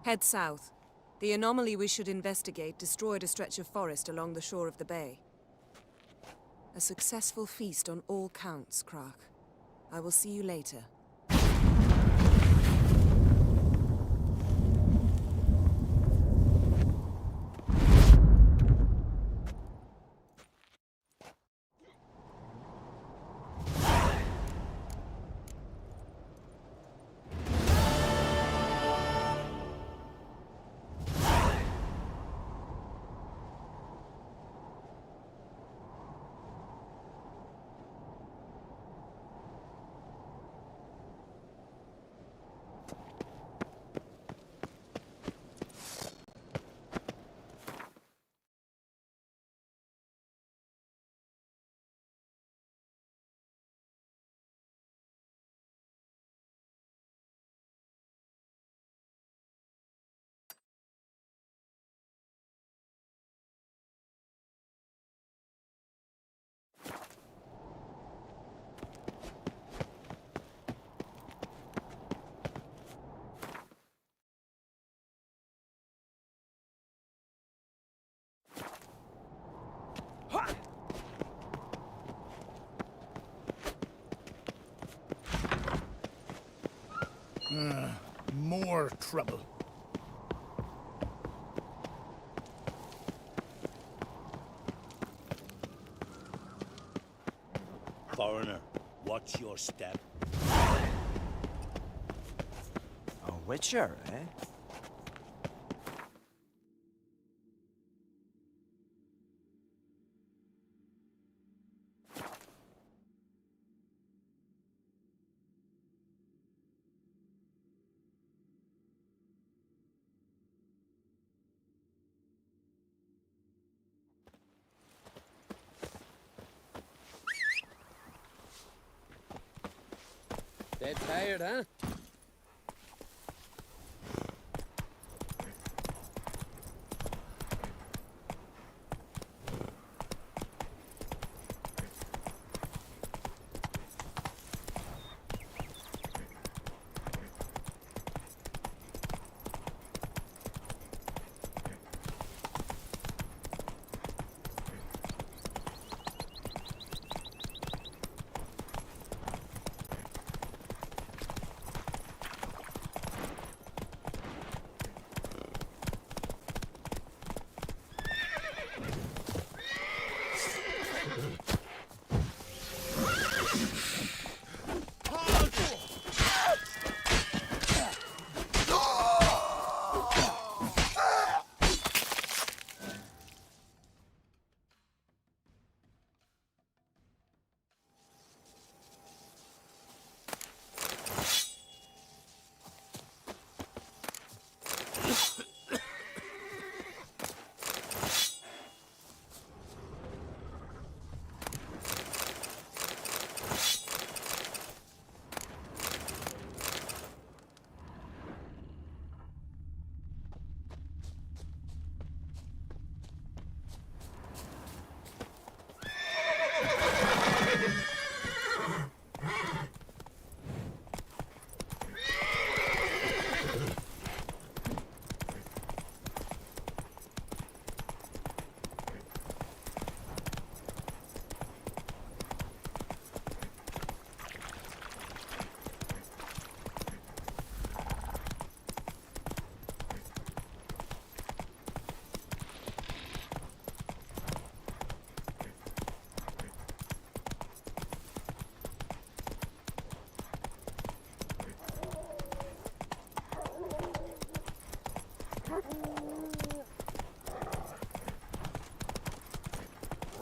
Head south. The anomaly we should investigate destroyed a stretch of forest along the shore of the bay. A successful feast on all counts, Krach. I will see you later. More trouble. Watch your step. A witcher, eh? Dead tired, huh?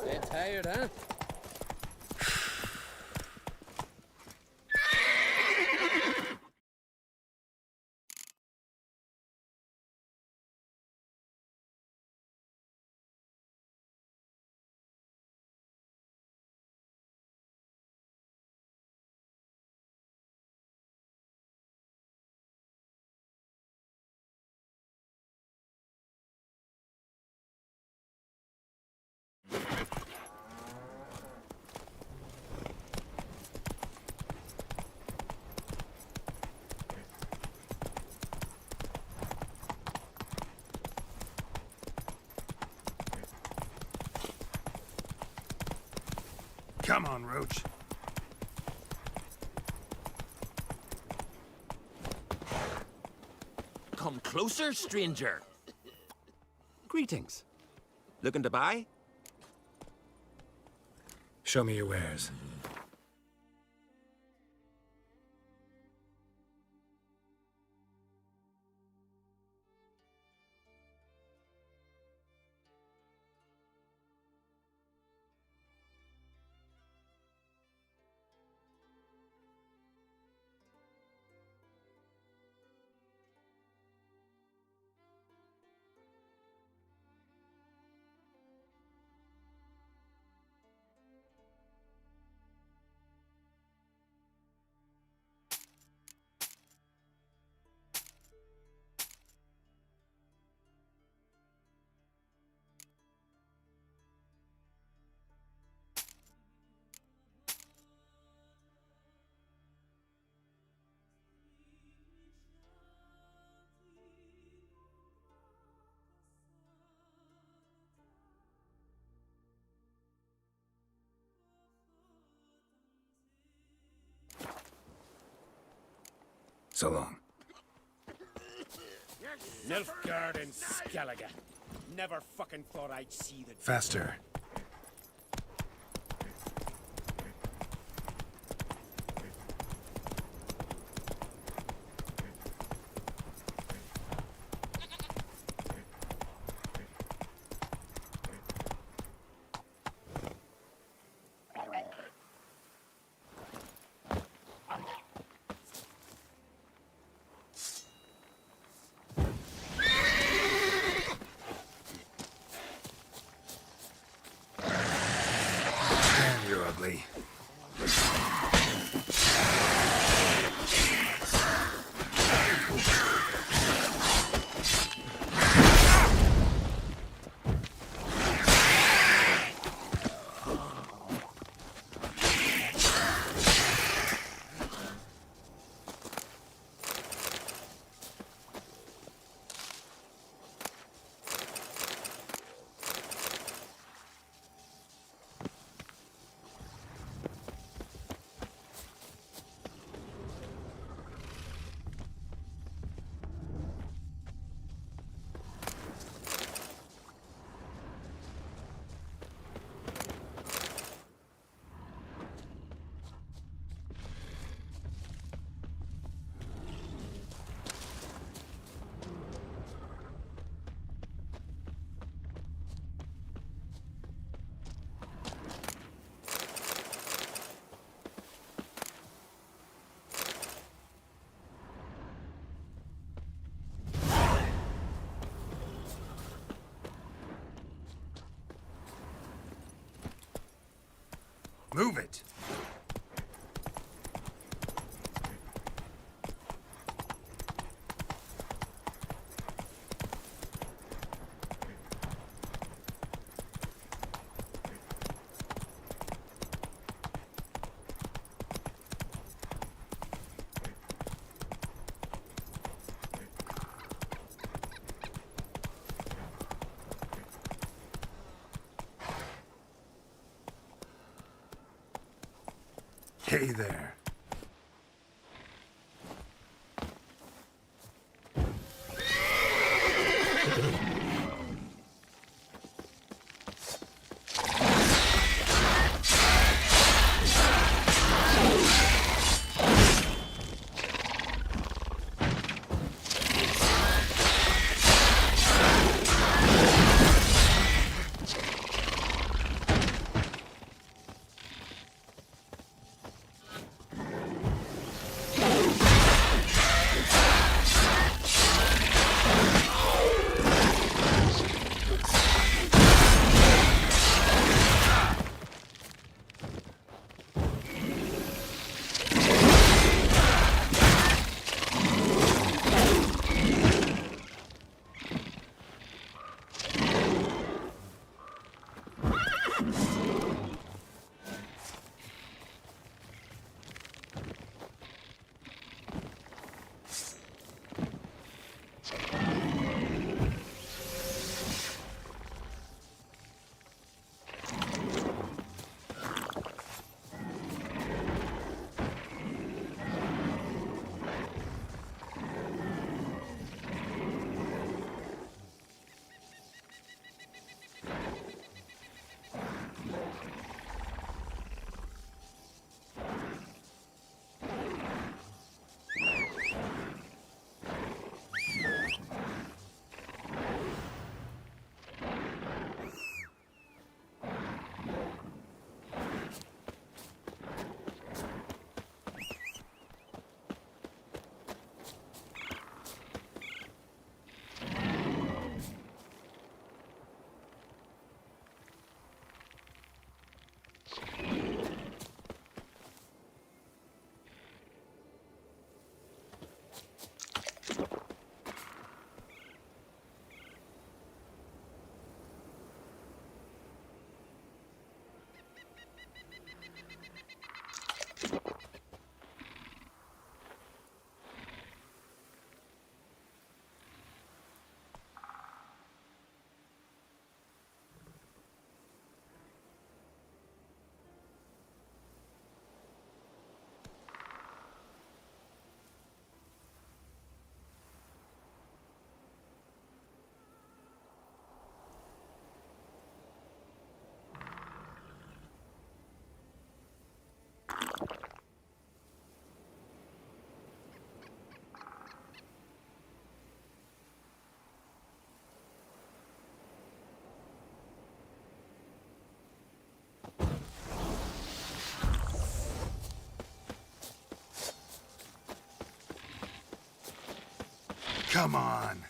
Dead tired, huh? Come on, Roach. Come closer, stranger. Greetings. Looking to buy? Show me your wares. So long. Nilfgaard and Skellige. Never fucking thought I'd see the... Faster. quickly. Move it! Hey there. Come on.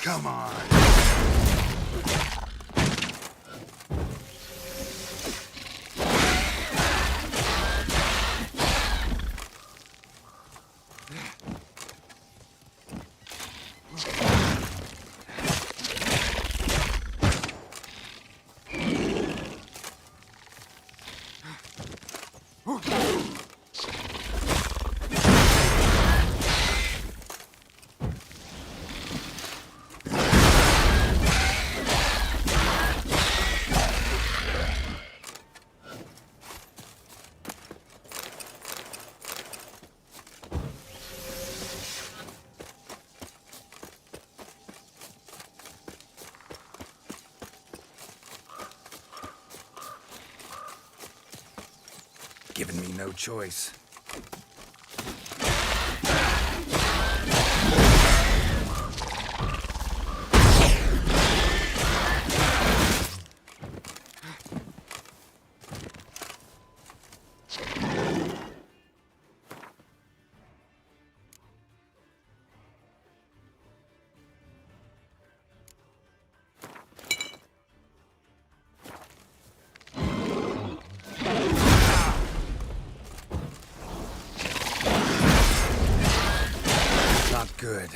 Come on. Given me no choice. Not good.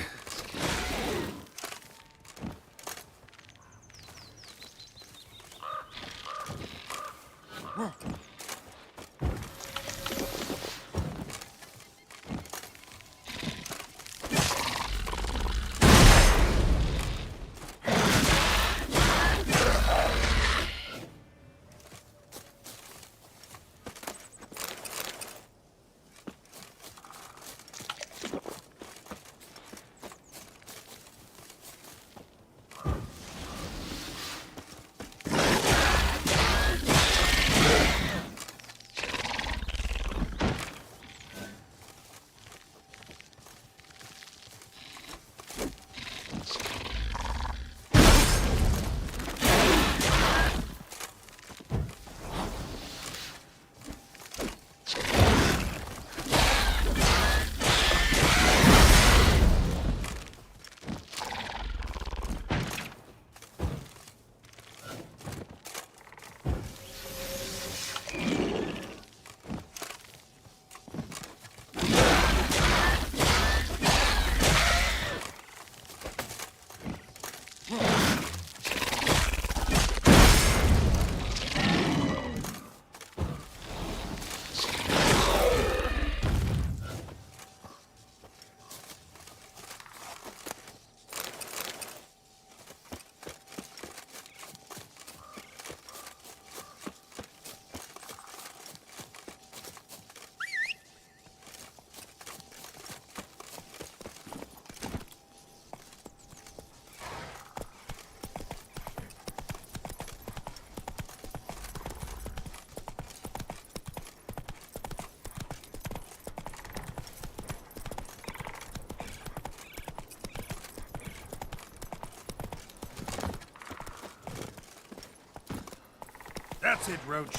That's it, Roach.